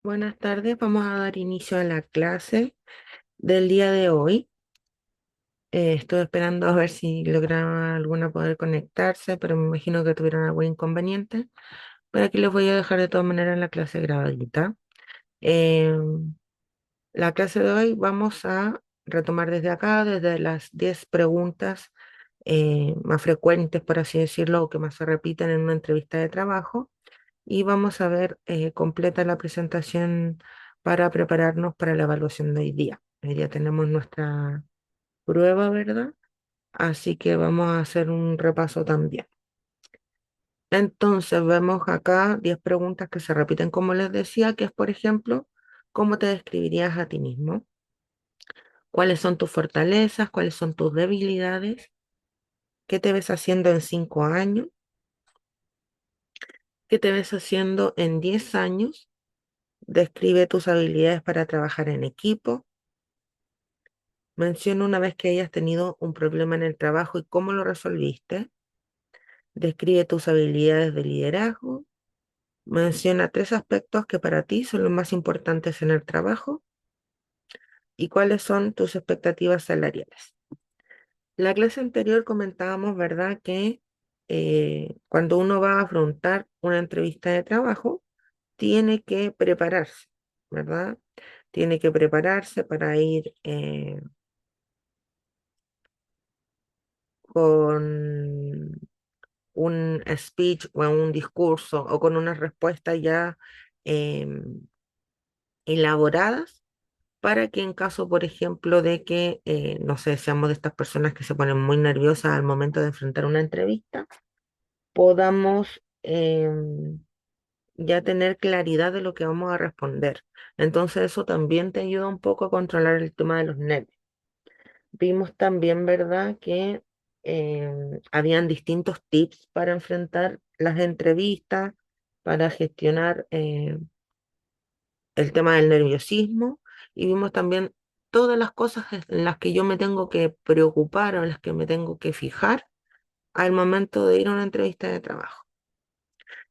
Buenas tardes, vamos a dar inicio a la clase del día de hoy. Estoy esperando a ver si logra alguna poder conectarse, pero me imagino que tuvieron algún inconveniente. Pero aquí les voy a dejar de todas maneras la clase grabadita. Eh, la clase de hoy vamos a retomar desde acá, desde las 10 preguntas más frecuentes, por así decirlo, o que más se repiten en una entrevista de trabajo. Y vamos a ver completa la presentación para prepararnos para la evaluación de hoy día. Hoy día tenemos nuestra prueba, ¿verdad? Así que vamos a hacer un repaso también. Entonces vemos acá 10 preguntas que se repiten, como les decía, que es, por ejemplo, ¿cómo te describirías a ti mismo? ¿Cuáles son tus fortalezas? ¿Cuáles son tus debilidades? ¿Qué te ves haciendo en 5 años? ¿Qué te ves haciendo en 10 años? Describe tus habilidades para trabajar en equipo. Menciona una vez que hayas tenido un problema en el trabajo y cómo lo resolviste. Describe tus habilidades de liderazgo. Menciona tres aspectos que para ti son los más importantes en el trabajo y cuáles son tus expectativas salariales. La clase anterior comentábamos, ¿verdad?, que cuando uno va a afrontar una entrevista de trabajo, tiene que prepararse, ¿verdad? Tiene que prepararse para ir con un speech o un discurso o con unas respuestas ya em, elaboradas para que en caso, por ejemplo, de que, no sé, seamos de estas personas que se ponen muy nerviosas al momento de enfrentar una entrevista, podamos ya tener claridad de lo que vamos a responder. Entonces eso también te ayuda un poco a controlar el tema de los nervios. Vimos también, ¿verdad?, que habían distintos tips para enfrentar las entrevistas, para gestionar el tema del nerviosismo, y vimos también todas las cosas en las que yo me tengo que preocupar o en las que me tengo que fijar al momento de ir a una entrevista de trabajo.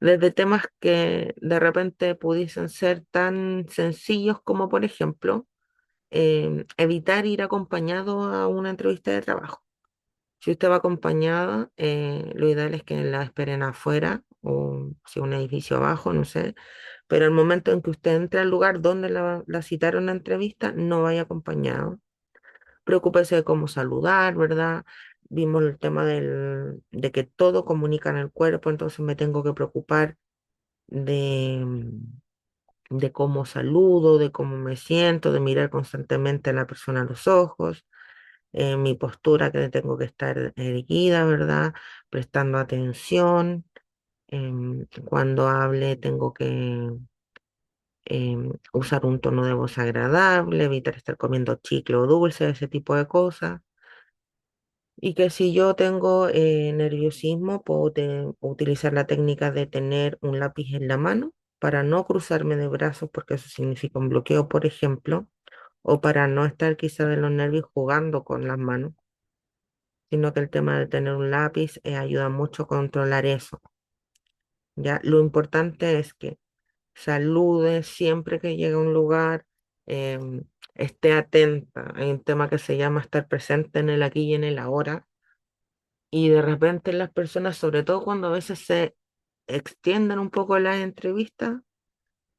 Desde temas que de repente pudiesen ser tan sencillos como, por ejemplo, evitar ir acompañado a una entrevista de trabajo. Si usted va acompañada, lo ideal es que la esperen afuera o si un edificio abajo, no sé. Pero al momento en que usted entre al lugar donde la citaron a entrevista, no vaya acompañado. Preocúpese de cómo saludar, ¿verdad? Vimos el tema de que todo comunica en el cuerpo, entonces me tengo que preocupar de, de cómo saludo, de cómo me siento, de mirar constantemente a la persona a los ojos, mi postura que tengo que estar erguida, ¿verdad? Prestando atención. Cuando hable tengo que usar un tono de voz agradable, evitar estar comiendo chicle o dulce, ese tipo de cosas. Y que si yo tengo nerviosismo, puedo utilizar la técnica de tener un lápiz en la mano para no cruzarme de brazos, porque eso significa un bloqueo, por ejemplo, o para no estar quizá de los nervios jugando con las manos, sino que el tema de tener un lápiz ayuda mucho a controlar eso. ¿Ya? Lo importante es que salude siempre que llegue a un lugar, em, esté atenta. Hay un tema que se llama estar presente en el aquí y en el ahora. Y de repente las personas, sobre todo cuando a veces se extienden un poco las entrevistas,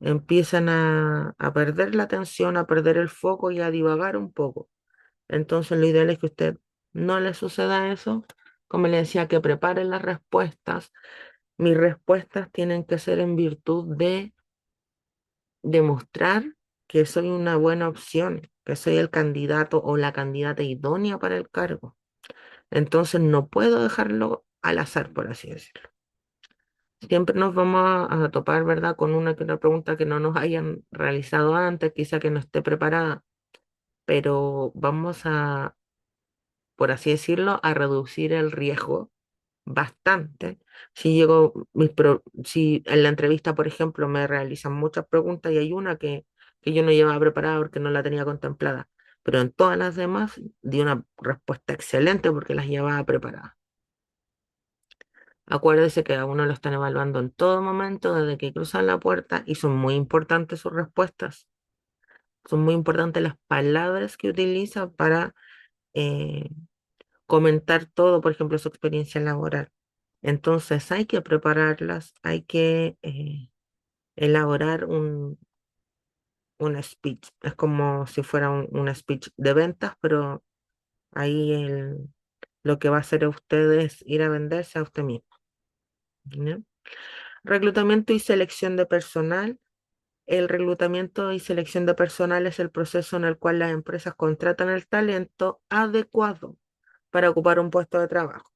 empiezan a perder la atención, a perder el foco y a divagar un poco. Entonces lo ideal es que usted no le suceda eso. Como le decía, que prepare las respuestas. Mis respuestas tienen que ser en virtud de demostrar que soy una buena opción, que soy el candidato o la candidata idónea para el cargo. Entonces no puedo dejarlo al azar, por así decirlo. Siempre nos vamos a topar, ¿verdad?, con una que otra pregunta que no nos hayan realizado antes, quizá que no esté preparada, pero vamos a, por así decirlo, a reducir el riesgo bastante. Si llego, si en la entrevista, por ejemplo, me realizan muchas preguntas y hay una que yo no llevaba preparada porque no la tenía contemplada, pero en todas las demás di una respuesta excelente porque las llevaba preparadas. Acuérdese que a uno lo están evaluando en todo momento, desde que cruzan la puerta, y son muy importantes sus respuestas. Son muy importantes las palabras que utiliza para eh, comentar todo, por ejemplo, su experiencia laboral. Entonces hay que prepararlas, hay que elaborar un speech. Es como si fuera un speech de ventas, pero ahí lo que va a hacer usted es ir a venderse a usted mismo. ¿Ya? Reclutamiento y selección de personal. El reclutamiento y selección de personal es el proceso en el cual las empresas contratan el talento adecuado para ocupar un puesto de trabajo.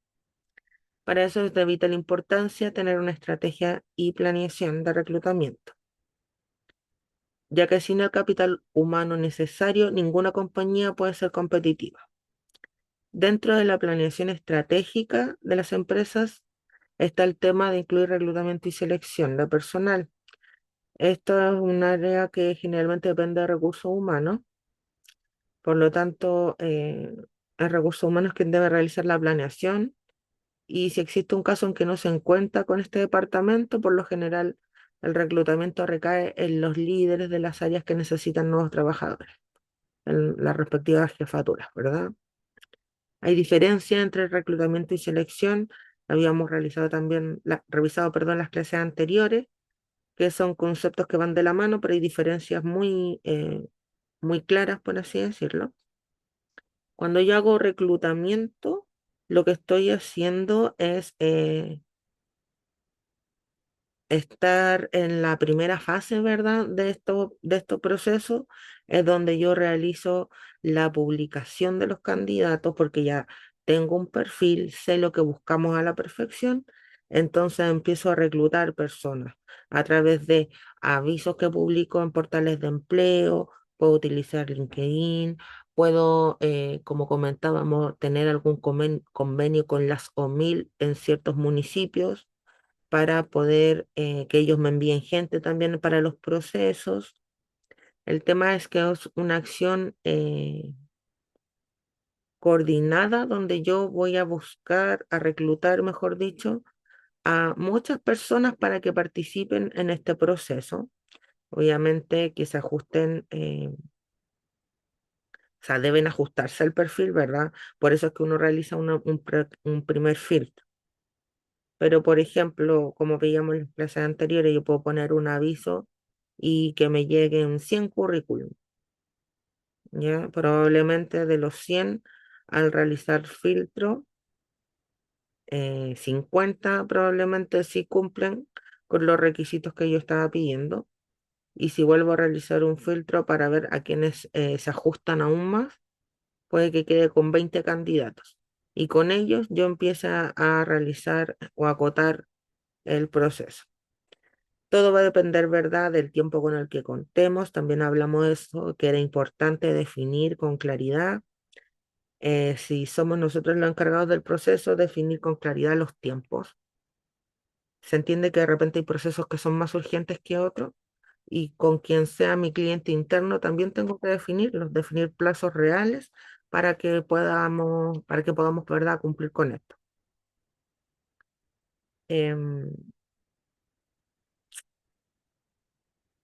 Para eso es de vital importancia tener una estrategia y planeación de reclutamiento, ya que sin el capital humano necesario, ninguna compañía puede ser competitiva. Dentro de la planeación estratégica de las empresas está el tema de incluir reclutamiento y selección de personal. Esto es un área que generalmente depende de recursos humanos, por lo tanto, es recursos humanos quien debe realizar la planeación y si existe un caso en que no se encuentra con este departamento, por lo general el reclutamiento recae en los líderes de las áreas que necesitan nuevos trabajadores, en las respectivas jefaturas, ¿verdad? Hay diferencia entre reclutamiento y selección. Habíamos realizado también, revisado, perdón, las clases anteriores, que son conceptos que van de la mano, pero hay diferencias muy claras, por así decirlo. Cuando yo hago reclutamiento, lo que estoy haciendo es estar en la primera fase, ¿verdad? De estos procesos, es donde yo realizo la publicación de los candidatos porque ya tengo un perfil, sé lo que buscamos a la perfección, entonces empiezo a reclutar personas a través de avisos que publico en portales de empleo, puedo utilizar LinkedIn, puedo, como comentábamos, tener algún convenio con las OMIL en ciertos municipios para poder que ellos me envíen gente también para los procesos. El tema es que es una acción coordinada donde yo voy a buscar, a reclutar, mejor dicho, a muchas personas para que participen en este proceso. Obviamente que se ajusten, o sea, deben ajustarse al perfil, ¿verdad? Por eso es que uno realiza un primer filtro. Pero, por ejemplo, como veíamos en las clases anteriores, yo puedo poner un aviso y que me lleguen 100 currículum, ¿ya? Probablemente de los 100, al realizar filtro, 50 probablemente sí cumplen con los requisitos que yo estaba pidiendo. Y si vuelvo a realizar un filtro para ver a quienes se ajustan aún más, puede que quede con 20 candidatos. Y con ellos yo empiezo a realizar o acotar el proceso. Todo va a depender, ¿verdad?, del tiempo con el que contemos. También hablamos de eso, que era importante definir con claridad. Si somos nosotros los encargados del proceso, definir con claridad los tiempos. Se entiende que de repente hay procesos que son más urgentes que otros y con quien sea mi cliente interno también tengo que definirlos, definir plazos reales para que podamos, ¿verdad?, cumplir con esto. Em,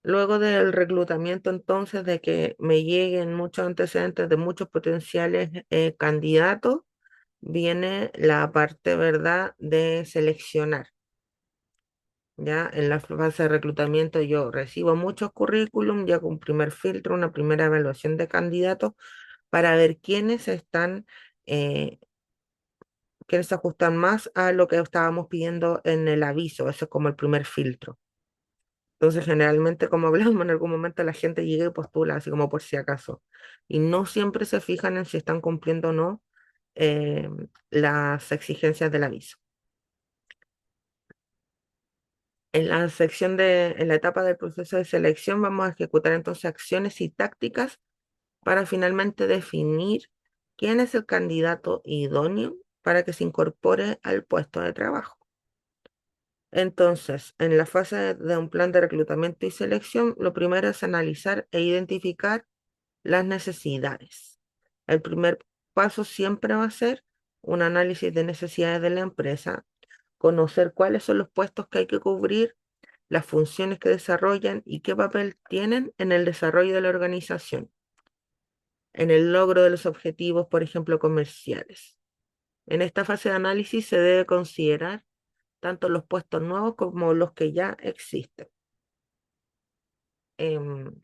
Luego del reclutamiento, entonces, de que me lleguen muchos antecedentes de muchos potenciales candidatos, viene la parte, ¿verdad?, de seleccionar. Ya en la fase de reclutamiento yo recibo muchos currículum, ya con un primer filtro, una primera evaluación de candidatos para ver eh, quiénes se ajustan más a lo que estábamos pidiendo en el aviso. Eso es como el primer filtro. Entonces, generalmente, como hablamos, en algún momento la gente llega y postula, así como por si acaso. Y no siempre se fijan en si están cumpliendo o no eh, las exigencias del aviso. En la etapa del proceso de selección, vamos a ejecutar entonces acciones y tácticas para finalmente definir quién es el candidato idóneo para que se incorpore al puesto de trabajo. Entonces, en la fase de un plan de reclutamiento y selección, lo primero es analizar e identificar las necesidades. El primer paso siempre va a ser un análisis de necesidades de la empresa, conocer cuáles son los puestos que hay que cubrir, las funciones que desarrollan y qué papel tienen en el desarrollo de la organización, en el logro de los objetivos, por ejemplo, comerciales. En esta fase de análisis se debe considerar tanto los puestos nuevos como los que ya existen. Em,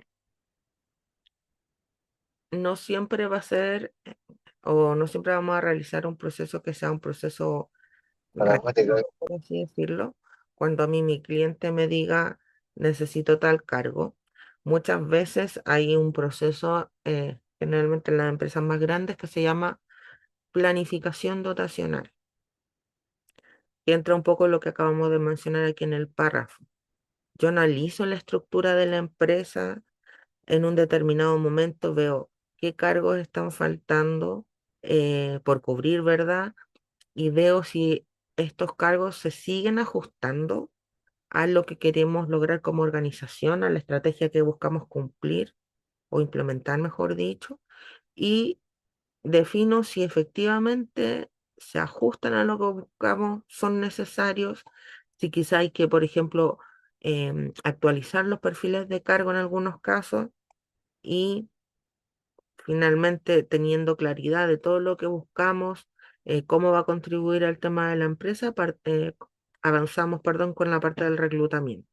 no siempre va a ser, o no siempre vamos a realizar un proceso que sea un proceso Pragmática. rápido, por así decirlo. Cuando a mí mi cliente me diga necesito tal cargo, muchas veces hay un proceso, generalmente en las empresas más grandes, que se llama planificación dotacional, y entra un poco lo que acabamos de mencionar aquí en el párrafo. Yo analizo la estructura de la empresa en un determinado momento, veo qué cargos están faltando por cubrir, ¿verdad? Y veo si estos cargos se siguen ajustando a lo que queremos lograr como organización, a la estrategia que buscamos cumplir o implementar, mejor dicho, y defino si efectivamente se ajustan a lo que buscamos, son necesarios, si quizá hay que, por ejemplo, actualizar los perfiles de cargo en algunos casos y finalmente teniendo claridad de todo lo que buscamos, cómo va a contribuir al tema de la empresa, avanzamos, perdón, con la parte del reclutamiento.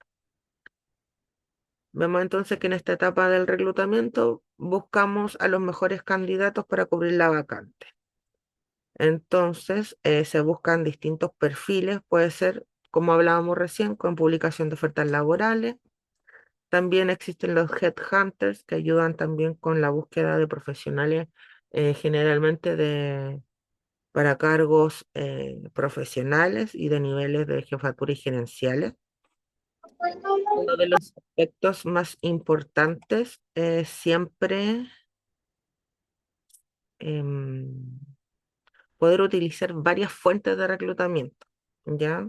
Vemos entonces que en esta etapa del reclutamiento buscamos a los mejores candidatos para cubrir la vacante. Entonces, se buscan distintos perfiles, puede ser, como hablábamos recién, con publicación de ofertas laborales. También existen los headhunters que ayudan también con la búsqueda de profesionales, generalmente para cargos profesionales y de niveles de jefatura y gerenciales. Uno de los aspectos más importantes es siempre em, poder utilizar varias fuentes de reclutamiento, ¿ya?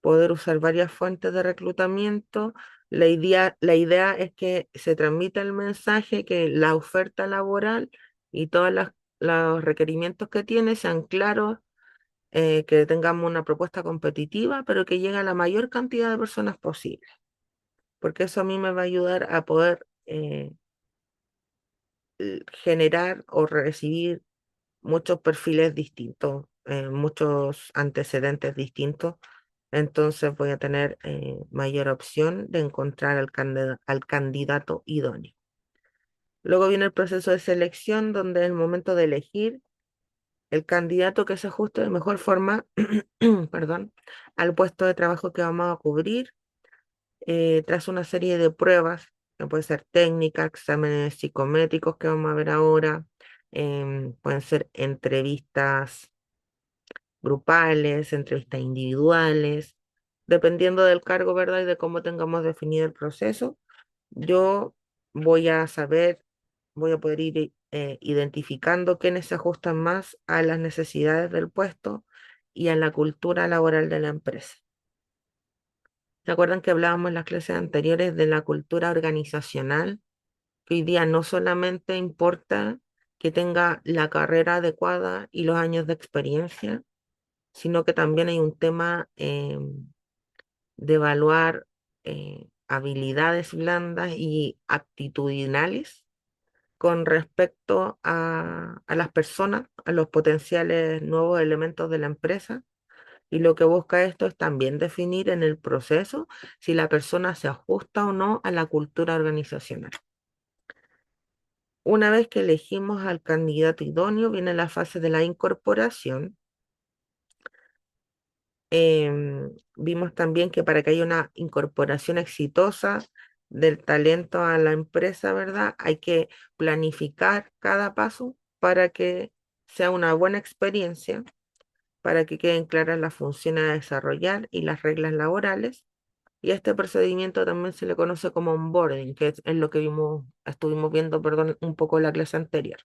Poder usar varias fuentes de reclutamiento. La idea es que se transmita el mensaje que la oferta laboral y todos los requerimientos que tiene sean claros, que tengamos una propuesta competitiva, pero que llegue a la mayor cantidad de personas posible, porque eso a mí me va a ayudar a poder generar o recibir muchos perfiles distintos, muchos antecedentes distintos. Entonces voy a tener mayor opción de encontrar al candidato idóneo. Luego viene el proceso de selección, donde es el momento de elegir el candidato que se ajuste de mejor forma, perdón, al puesto de trabajo que vamos a cubrir, tras una serie de pruebas, que pueden ser técnicas, exámenes psicométricos que vamos a ver ahora, pueden ser entrevistas grupales, entrevistas individuales, dependiendo del cargo, ¿verdad? Y de cómo tengamos definido el proceso, yo voy a saber, voy a poder ir identificando quiénes se ajustan más a las necesidades del puesto y a la cultura laboral de la empresa. ¿Se acuerdan que hablábamos en las clases anteriores de la cultura organizacional? Que hoy día no solamente importa que tenga la carrera adecuada y los años de experiencia, sino que también hay un tema de evaluar habilidades blandas y actitudinales con respecto a las personas, a los potenciales nuevos elementos de la empresa. Y lo que busca esto es también definir en el proceso si la persona se ajusta o no a la cultura organizacional. Una vez que elegimos al candidato idóneo, viene la fase de la incorporación. Vimos también que para que haya una incorporación exitosa del talento a la empresa, ¿verdad? Hay que planificar cada paso para que sea una buena experiencia, para que queden claras las funciones a desarrollar y las reglas laborales. Y a este procedimiento también se le conoce como onboarding, que es lo que estuvimos viendo, perdón, un poco en la clase anterior.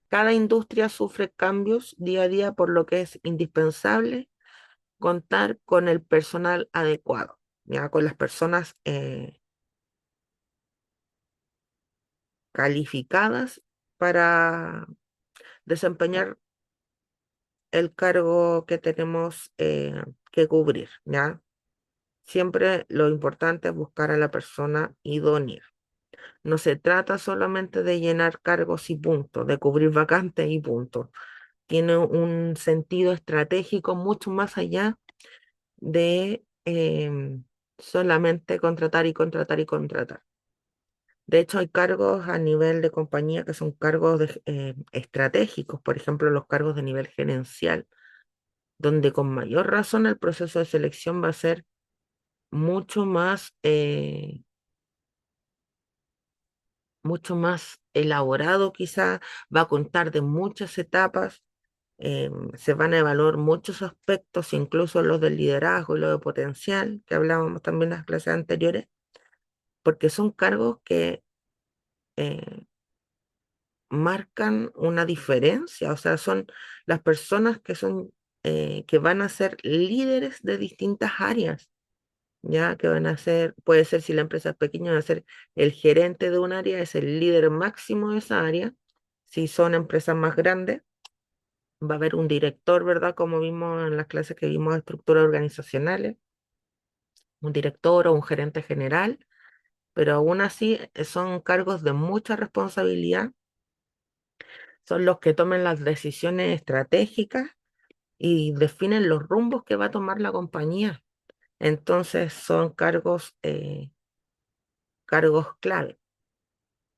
Cada industria sufre cambios día a día, por lo que es indispensable contar con el personal adecuado, ya con las personas calificadas para desempeñar el cargo que tenemos que cubrir, ¿ya? Siempre lo importante es buscar a la persona idónea. No se trata solamente de llenar cargos y punto, de cubrir vacantes y punto. Tiene un sentido estratégico mucho más allá de solamente contratar y contratar y contratar. De hecho, hay cargos a nivel de compañía que son cargos estratégicos, por ejemplo, los cargos de nivel gerencial, donde con mayor razón el proceso de selección va a ser mucho mucho más elaborado, quizá va a contar de muchas etapas, se van a evaluar muchos aspectos, incluso los del liderazgo y lo de potencial, que hablábamos también en las clases anteriores, porque son cargos que eh, marcan una diferencia, o sea, son las personas que van a ser líderes de distintas áreas, ya que van a ser, puede ser si la empresa es pequeña, va a ser el gerente de un área, es el líder máximo de esa área. Si son empresas más grandes, va a haber un director, ¿verdad? Como vimos en las clases que vimos de estructuras organizacionales, un director o un gerente general, pero aún así son cargos de mucha responsabilidad, son los que toman las decisiones estratégicas y definen los rumbos que va a tomar la compañía. Entonces son cargos clave.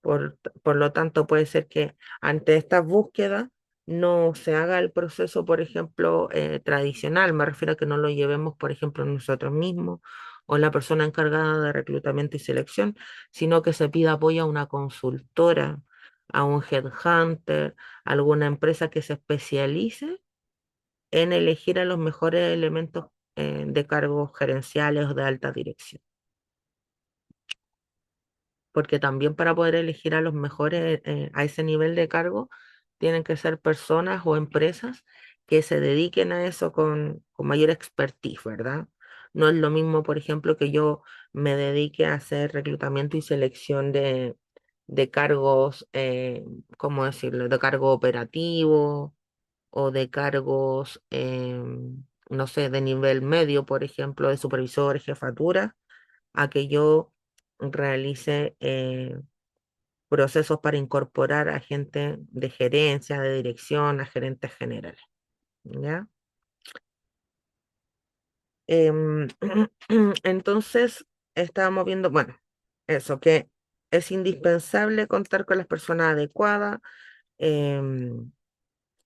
Por lo tanto, puede ser que ante estas búsquedas no se haga el proceso, por ejemplo, tradicional. Me refiero a que no lo llevemos, por ejemplo, nosotros mismos o la persona encargada de reclutamiento y selección, sino que se pida apoyo a una consultora, a un headhunter, a alguna empresa que se especialice en elegir a los mejores elementos de cargos gerenciales o de alta dirección. Porque también para poder elegir a los mejores a ese nivel de cargo, tienen que ser personas o empresas que se dediquen a eso con mayor expertise, ¿verdad? No es lo mismo, por ejemplo, que yo me dedique a hacer reclutamiento y selección de cargos, ¿cómo decirlo? De cargo operativo o de cargos, no sé, de nivel medio, por ejemplo, de supervisor, jefatura, a que yo realice procesos para incorporar a gente de gerencia, de dirección, a gerentes generales, ¿ya? Em, entonces, estábamos viendo, bueno, eso, que es indispensable contar con las personas adecuadas, em,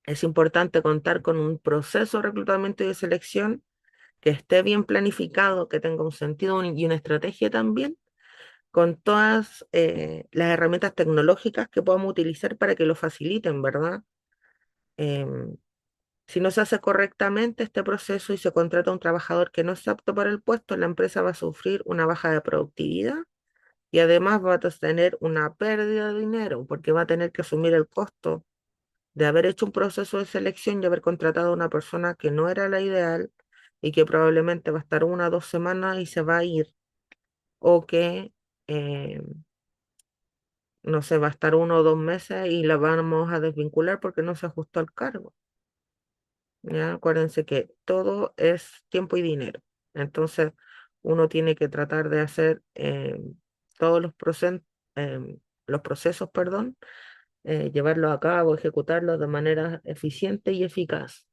es importante contar con un proceso de reclutamiento y de selección que esté bien planificado, que tenga un sentido y una estrategia también, con todas las herramientas tecnológicas que podamos utilizar para que lo faciliten, ¿verdad? Em, si no se hace correctamente este proceso y se contrata a un trabajador que no es apto para el puesto, la empresa va a sufrir una baja de productividad y además va a tener una pérdida de dinero porque va a tener que asumir el costo de haber hecho un proceso de selección y haber contratado a una persona que no era la ideal y que probablemente va a estar 1 o 2 semanas y se va a ir, o que eh, no sé, va a estar 1 o 2 meses y la vamos a desvincular porque no se ajustó al cargo. ¿Ya? Acuérdense que todo es tiempo y dinero. Entonces, uno tiene que tratar de hacer todos los procesos, perdón, llevarlos a cabo, ejecutarlos de manera eficiente y eficaz.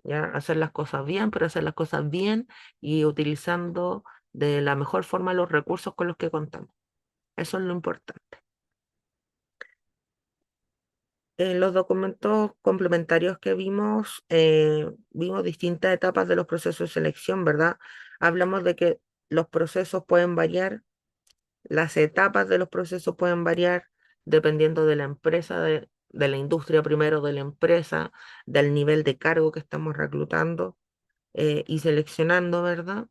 ¿Ya? Hacer las cosas bien, pero hacer las cosas bien y utilizando de la mejor forma los recursos con los que contamos. Eso es lo importante. En los documentos complementarios que vimos, vimos distintas etapas de los procesos de selección, ¿verdad? Hablamos de que los procesos pueden variar, las etapas de los procesos pueden variar dependiendo de la empresa, de la industria primero, de la empresa, del nivel de cargo que estamos reclutando y seleccionando, ¿verdad?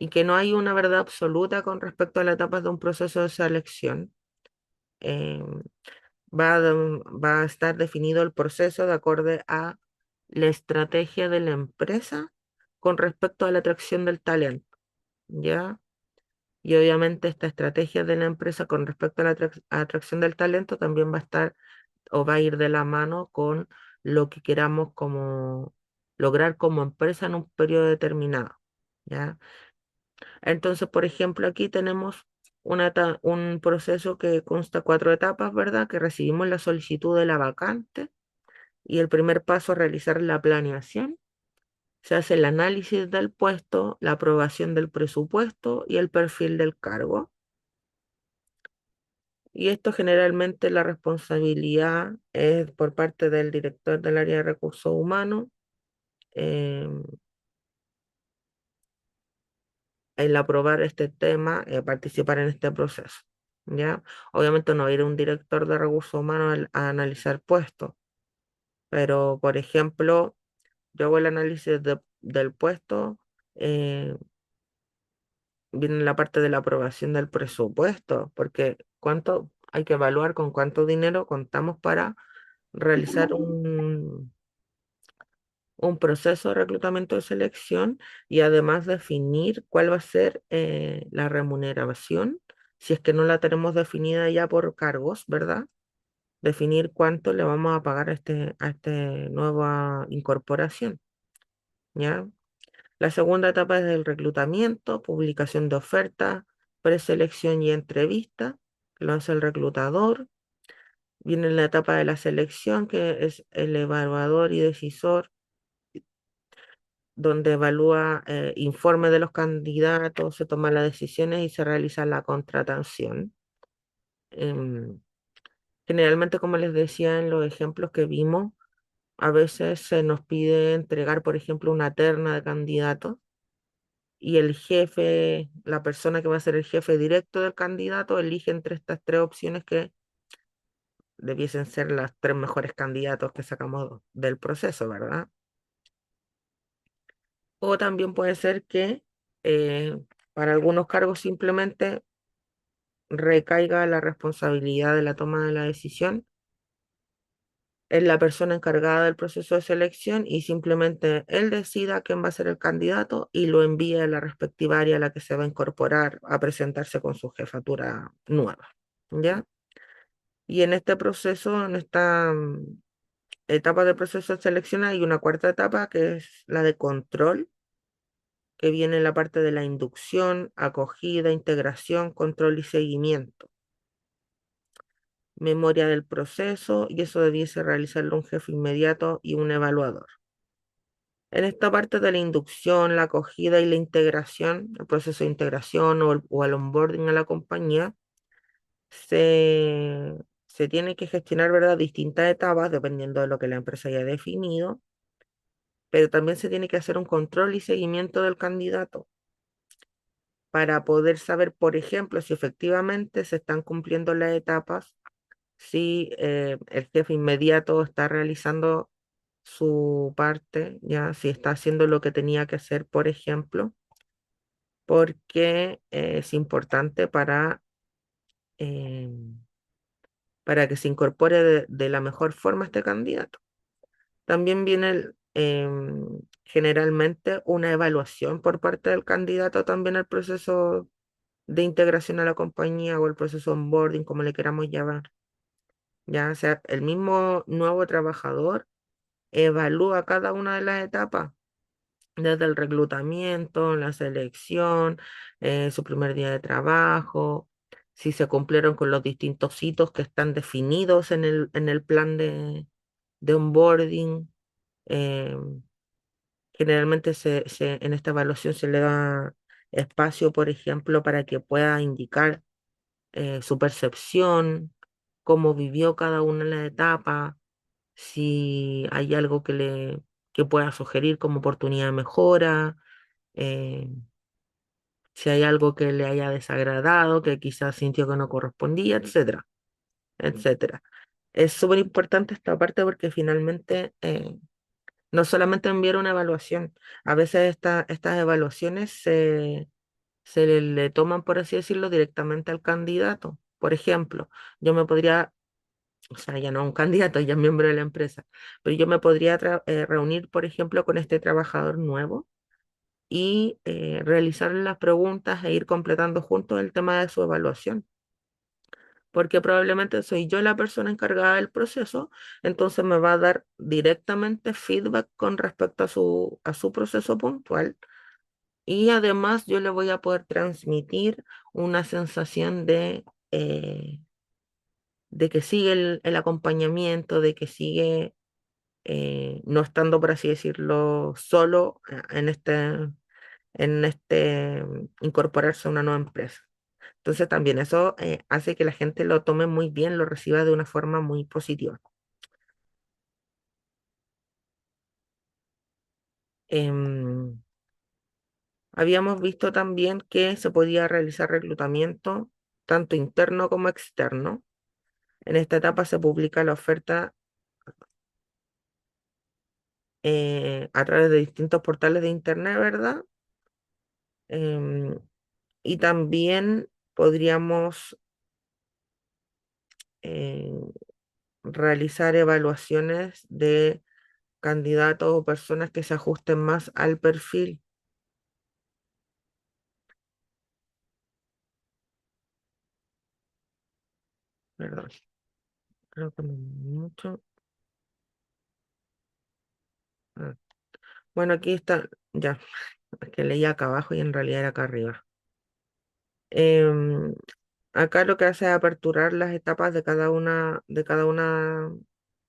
Y que no hay una verdad absoluta con respecto a las etapas de un proceso de selección. Em, va a estar definido el proceso de acuerdo a la estrategia de la empresa con respecto a la atracción del talento, ¿ya? Y obviamente esta estrategia de la empresa con respecto a la atracción del talento también va a estar o va a ir de la mano con lo que queramos como lograr como empresa en un periodo determinado, ¿ya? Entonces, por ejemplo, aquí tenemos un proceso que consta cuatro etapas, ¿verdad? Que recibimos la solicitud de la vacante y el primer paso es realizar la planeación. Se hace el análisis del puesto, la aprobación del presupuesto y el perfil del cargo. Y esto generalmente la responsabilidad es por parte del director del área de recursos humanos, em, el aprobar este tema, participar en este proceso. ¿Ya? Obviamente no va a ir un director de recursos humanos a analizar puestos, pero por ejemplo, yo hago el análisis del puesto, eh, viene la parte de la aprobación del presupuesto, porque cuánto hay que evaluar con cuánto dinero contamos para realizar un proceso de reclutamiento de selección y además definir cuál va a ser la remuneración, si es que no la tenemos definida ya por cargos, ¿verdad? Definir cuánto le vamos a pagar a este nueva incorporación, ¿ya? La segunda etapa es el reclutamiento, publicación de ofertas, preselección y entrevista, que lo hace el reclutador. Viene la etapa de la selección, que es el evaluador y decisor, donde evalúa informe de los candidatos, se toman las decisiones y se realiza la contratación. Em, Generalmente, como les decía en los ejemplos que vimos, a veces se nos pide entregar, por ejemplo, una terna de candidatos y el jefe, la persona que va a ser el jefe directo del candidato, elige entre estas tres opciones que debiesen ser las tres mejores candidatos que sacamos del proceso, ¿verdad? O también puede ser que para algunos cargos simplemente recaiga la responsabilidad de la toma de la decisión en la persona encargada del proceso de selección y simplemente él decida quién va a ser el candidato y lo envíe a la respectiva área a la que se va a incorporar a presentarse con su jefatura nueva, ¿ya? Y en este proceso, en esta etapa del proceso de selección, hay una cuarta etapa que es la de control, que viene en la parte de la inducción, acogida, integración, control y seguimiento. Memoria del proceso, y eso debiese realizarlo un jefe inmediato y un evaluador. En esta parte de la inducción, la acogida y la integración, el proceso de integración o el onboarding a la compañía, se tiene que gestionar, ¿verdad?, distintas etapas dependiendo de lo que la empresa haya definido, pero también se tiene que hacer un control y seguimiento del candidato para poder saber, por ejemplo, si efectivamente se están cumpliendo las etapas, si el jefe inmediato está realizando su parte, ya, si está haciendo lo que tenía que hacer, por ejemplo, porque es importante eh, para que se incorpore de la mejor forma este candidato. También viene generalmente una evaluación por parte del candidato también al proceso de integración a la compañía o el proceso onboarding, como le queramos llamar. Ya, o sea, el mismo nuevo trabajador evalúa cada una de las etapas, desde el reclutamiento, la selección, su primer día de trabajo, si se cumplieron con los distintos hitos que están definidos en el plan de onboarding. eh, Generalmente en esta evaluación se le da espacio, por ejemplo, para que pueda indicar su percepción, cómo vivió cada una de las etapas, si hay algo que pueda sugerir como oportunidad de mejora, eh, si hay algo que le haya desagradado, que quizás sintió que no correspondía, etcétera, etcétera. Es súper importante esta parte porque finalmente no solamente enviar una evaluación, a veces estas evaluaciones se le toman, por así decirlo, directamente al candidato. Por ejemplo, yo me podría, o sea, ya no un candidato, ya miembro de la empresa, pero yo me podría reunir, por ejemplo, con este trabajador nuevo y realizar las preguntas e ir completando juntos el tema de su evaluación. porque probablemente soy yo la persona encargada del proceso, entonces me va a dar directamente feedback con respecto a su proceso puntual y además yo le voy a poder transmitir una sensación de que sigue el acompañamiento, de que sigue no estando, por así decirlo, solo en incorporarse a una nueva empresa. Entonces también eso hace que la gente lo tome muy bien, lo reciba de una forma muy positiva. Em, Habíamos visto también que se podía realizar reclutamiento tanto interno como externo. En esta etapa se publica la oferta a través de distintos portales de internet, ¿verdad? Em, y también podríamos eh, realizar evaluaciones de candidatos o personas que se ajusten más al perfil. Perdón, creo que me mucho. Ah, bueno, aquí está, ya, es que leía acá abajo y en realidad era acá arriba. Em, Acá lo que hace es aperturar las etapas de cada una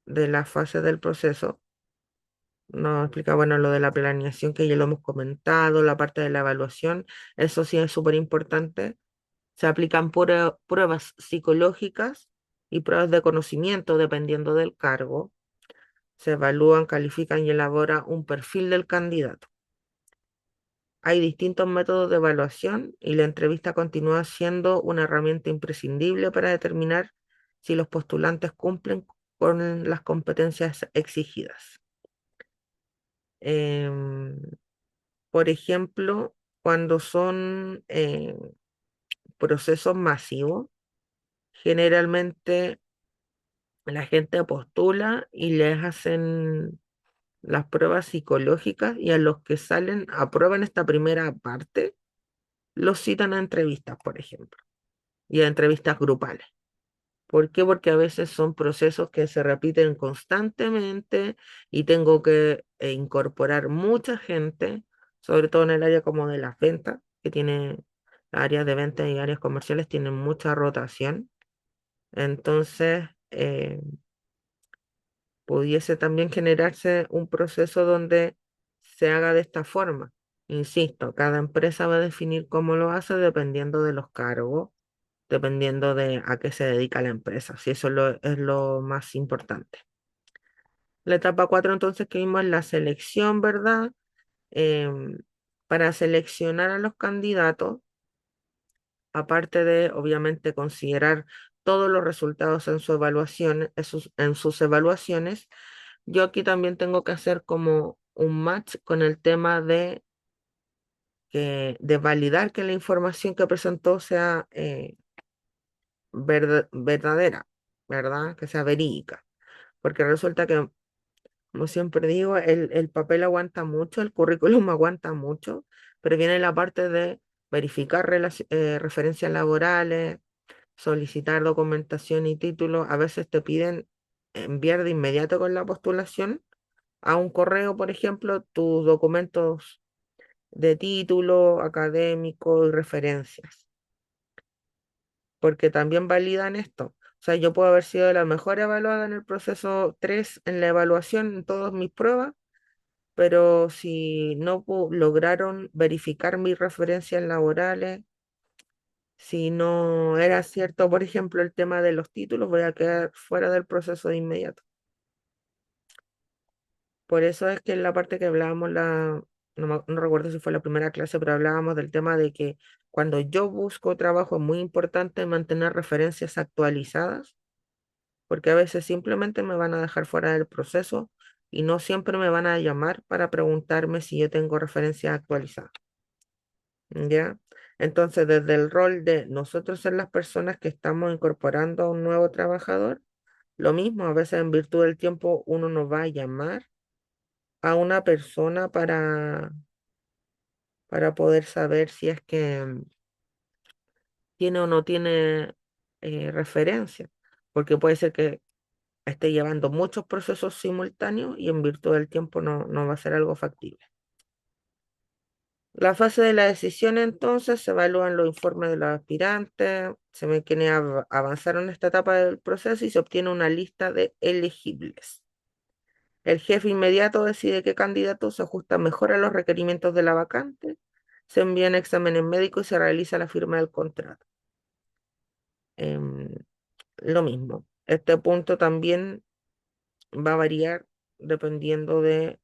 de las fases del proceso. Nos explica, bueno, lo de la planeación que ya lo hemos comentado, la parte de la evaluación, eso sí es súper importante. Se aplican pruebas psicológicas y pruebas de conocimiento dependiendo del cargo. Se evalúan, califican y elabora un perfil del candidato. Hay distintos métodos de evaluación y la entrevista continúa siendo una herramienta imprescindible para determinar si los postulantes cumplen con las competencias exigidas. Em, por ejemplo, cuando son procesos masivos, generalmente la gente postula y les hacen las pruebas psicológicas y a los que salen, aprueban esta primera parte, los citan a entrevistas, por ejemplo, y a entrevistas grupales. ¿Por qué? Porque a veces son procesos que se repiten constantemente y tengo que incorporar mucha gente, sobre todo en el área como de las ventas, que tiene áreas de ventas y áreas comerciales, tienen mucha rotación. Entonces, pudiese también generarse un proceso donde se haga de esta forma. Insisto, cada empresa va a definir cómo lo hace dependiendo de los cargos, dependiendo de a qué se dedica la empresa, si eso es lo más importante. La etapa 4 entonces que vimos es la selección, ¿verdad? Em, para seleccionar a los candidatos, aparte de obviamente considerar todos los resultados en su evaluación, en sus evaluaciones, yo aquí también tengo que hacer como un match con el tema de validar que la información que presentó sea verdadera, ¿verdad? Que sea verídica. Porque resulta que, como siempre digo, el papel aguanta mucho, el currículum aguanta mucho, pero viene la parte de verificar referencias laborales, solicitar documentación y títulos. A veces te piden enviar de inmediato con la postulación a un correo, por ejemplo, tus documentos de título académico y referencias, porque también validan esto. O sea, yo puedo haber sido la mejor evaluada en el proceso 3 en la evaluación, en todas mis pruebas, pero si no lograron verificar mis referencias laborales, si no era cierto, por ejemplo, el tema de los títulos, voy a quedar fuera del proceso de inmediato. Por eso es que en la parte que hablábamos, no recuerdo si fue la primera clase, pero hablábamos del tema de que cuando yo busco trabajo es muy importante mantener referencias actualizadas, porque a veces simplemente me van a dejar fuera del proceso y no siempre me van a llamar para preguntarme si yo tengo referencias actualizadas. ¿Ya? Entonces, desde el rol de nosotros ser las personas que estamos incorporando a un nuevo trabajador, lo mismo, a veces en virtud del tiempo uno nos va a llamar a una persona para poder saber si es que tiene o no tiene referencia, porque puede ser que esté llevando muchos procesos simultáneos y en virtud del tiempo no va a ser algo factible. La fase de la decisión, entonces, se evalúan los informes de los aspirantes, se ve quiénes avanzaron en esta etapa del proceso y se obtiene una lista de elegibles. El jefe inmediato decide qué candidato se ajusta mejor a los requerimientos de la vacante, se envían exámenes médicos y se realiza la firma del contrato. Em, lo mismo. Este punto también va a variar dependiendo de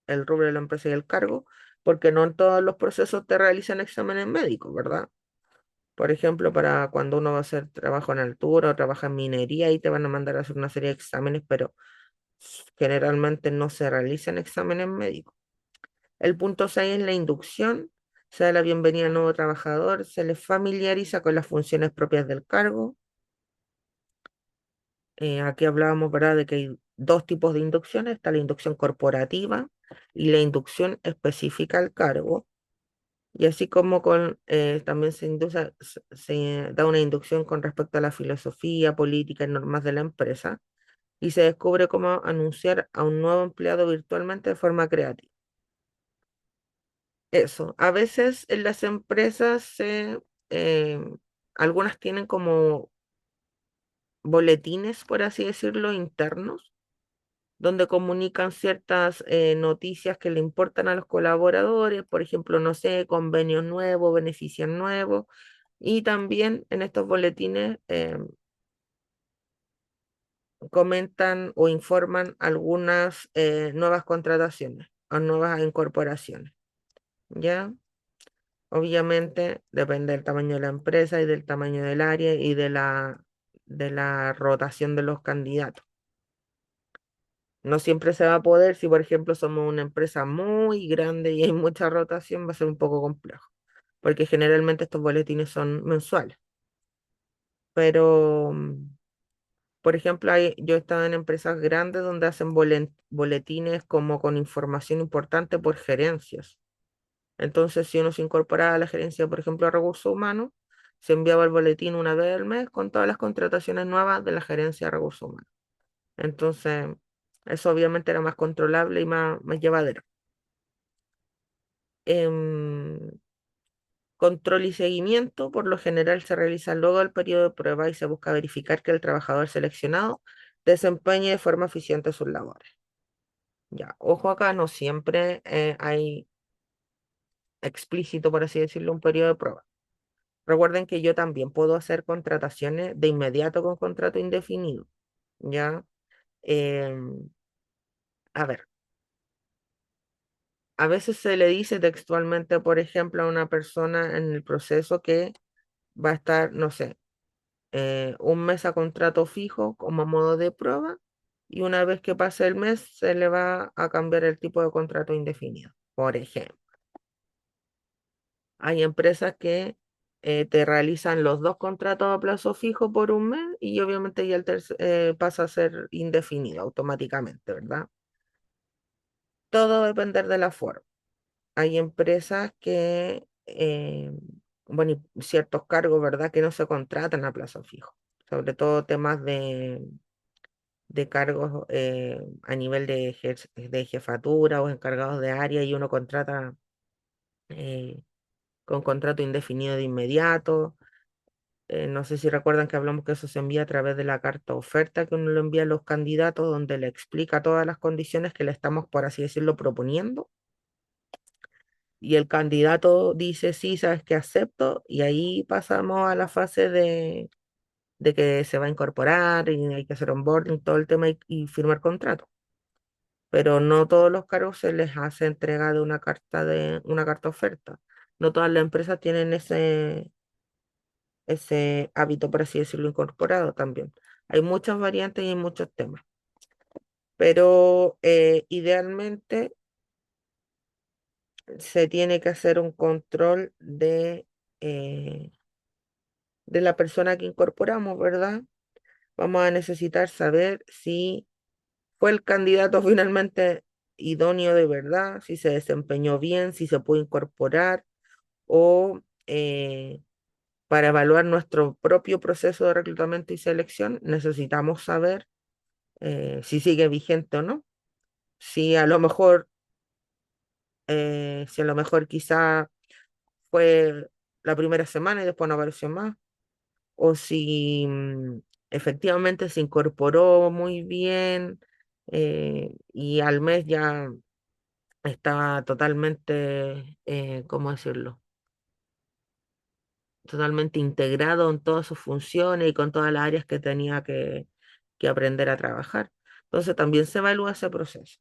el rubro de la empresa y el cargo, porque no en todos los procesos te realizan exámenes médicos, ¿verdad? Por ejemplo, para cuando uno va a hacer trabajo en altura o trabaja en minería, y te van a mandar a hacer una serie de exámenes, pero generalmente no se realizan exámenes médicos. El punto 6 es la inducción. Se da la bienvenida al nuevo trabajador, se le familiariza con las funciones propias del cargo. Aquí hablábamos, ¿verdad?, de que hay dos tipos de inducciones. Está la inducción corporativa y la inducción específica al cargo. Y así como también se da una inducción con respecto a la filosofía, política y normas de la empresa, y se descubre cómo anunciar a un nuevo empleado virtualmente de forma creativa. Eso, a veces en las empresas eh, algunas tienen como boletines, por así decirlo, internos, donde comunican ciertas noticias que le importan a los colaboradores, por ejemplo, no sé, convenios nuevos, beneficios nuevos, y también en estos boletines comentan o informan algunas nuevas contrataciones o nuevas incorporaciones, ¿ya? Obviamente depende del tamaño de la empresa y del tamaño del área y de la rotación de los candidatos. No siempre se va a poder, si por ejemplo somos una empresa muy grande y hay mucha rotación, va a ser un poco complejo, porque generalmente estos boletines son mensuales. Pero, por ejemplo, yo he estado en empresas grandes donde hacen boletines como con información importante por gerencias. Entonces, si uno se incorporaba a la gerencia, por ejemplo, de recursos humanos, se enviaba el boletín una vez al mes con todas las contrataciones nuevas de la gerencia de recursos humanos. Entonces, eso obviamente era más controlable y más llevadero. Em, Control y seguimiento, por lo general se realiza luego del periodo de prueba y se busca verificar que el trabajador seleccionado desempeñe de forma eficiente sus labores. Ya, ojo acá, no siempre hay explícito, por así decirlo, un periodo de prueba. Recuerden que yo también puedo hacer contrataciones de inmediato con contrato indefinido, ¿ya? Em, a ver, a veces se le dice textualmente, por ejemplo, a una persona en el proceso que va a estar, no sé, un mes a contrato fijo como modo de prueba y una vez que pase el mes se le va a cambiar el tipo de contrato indefinido, por ejemplo. Hay empresas que te realizan los dos contratos a plazo fijo por un mes y obviamente ya pasa a ser indefinido automáticamente, ¿verdad? Todo va a depender de la forma. Hay empresas que, bueno, y ciertos cargos, ¿verdad?, que no se contratan a plazo fijo, sobre todo temas de cargos a nivel de jefatura o encargados de área y uno contrata eh, con contrato indefinido de inmediato. No sé si recuerdan que hablamos que eso se envía a través de la carta oferta que uno le envía a los candidatos, donde le explica todas las condiciones que le estamos, por así decirlo, proponiendo. Y el candidato dice, sí, sabes que acepto, y ahí pasamos a la fase de que se va a incorporar y hay que hacer onboarding, todo el tema y firmar contrato. Pero no todos los cargos se les hace entrega de una carta oferta. No todas las empresas tienen ese hábito, por así decirlo, incorporado también. Hay muchas variantes y hay muchos temas, pero idealmente se tiene que hacer un control de la persona que incorporamos, ¿verdad? Vamos a necesitar saber si fue el candidato finalmente idóneo de verdad, si se desempeñó bien, si se puede incorporar o para evaluar nuestro propio proceso de reclutamiento y selección, necesitamos saber si sigue vigente o no. Si a lo mejor, si a lo mejor quizá fue la primera semana y después no apareció más, o si efectivamente se incorporó muy bien y al mes ya está totalmente, ¿cómo decirlo? Totalmente integrado en todas sus funciones y con todas las áreas que tenía que aprender a trabajar. Entonces también se evalúa ese proceso.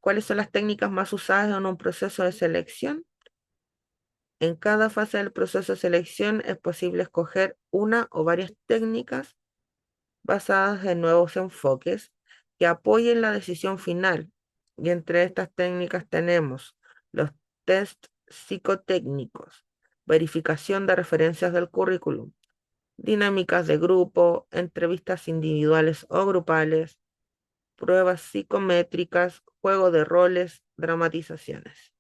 ¿Cuáles son las técnicas más usadas en un proceso de selección? En cada fase del proceso de selección es posible escoger una o varias técnicas basadas en nuevos enfoques que apoyen la decisión final. Y entre estas técnicas tenemos los test psicotécnicos, verificación de referencias del currículum, dinámicas de grupo, entrevistas individuales o grupales, pruebas psicométricas, juego de roles, dramatizaciones.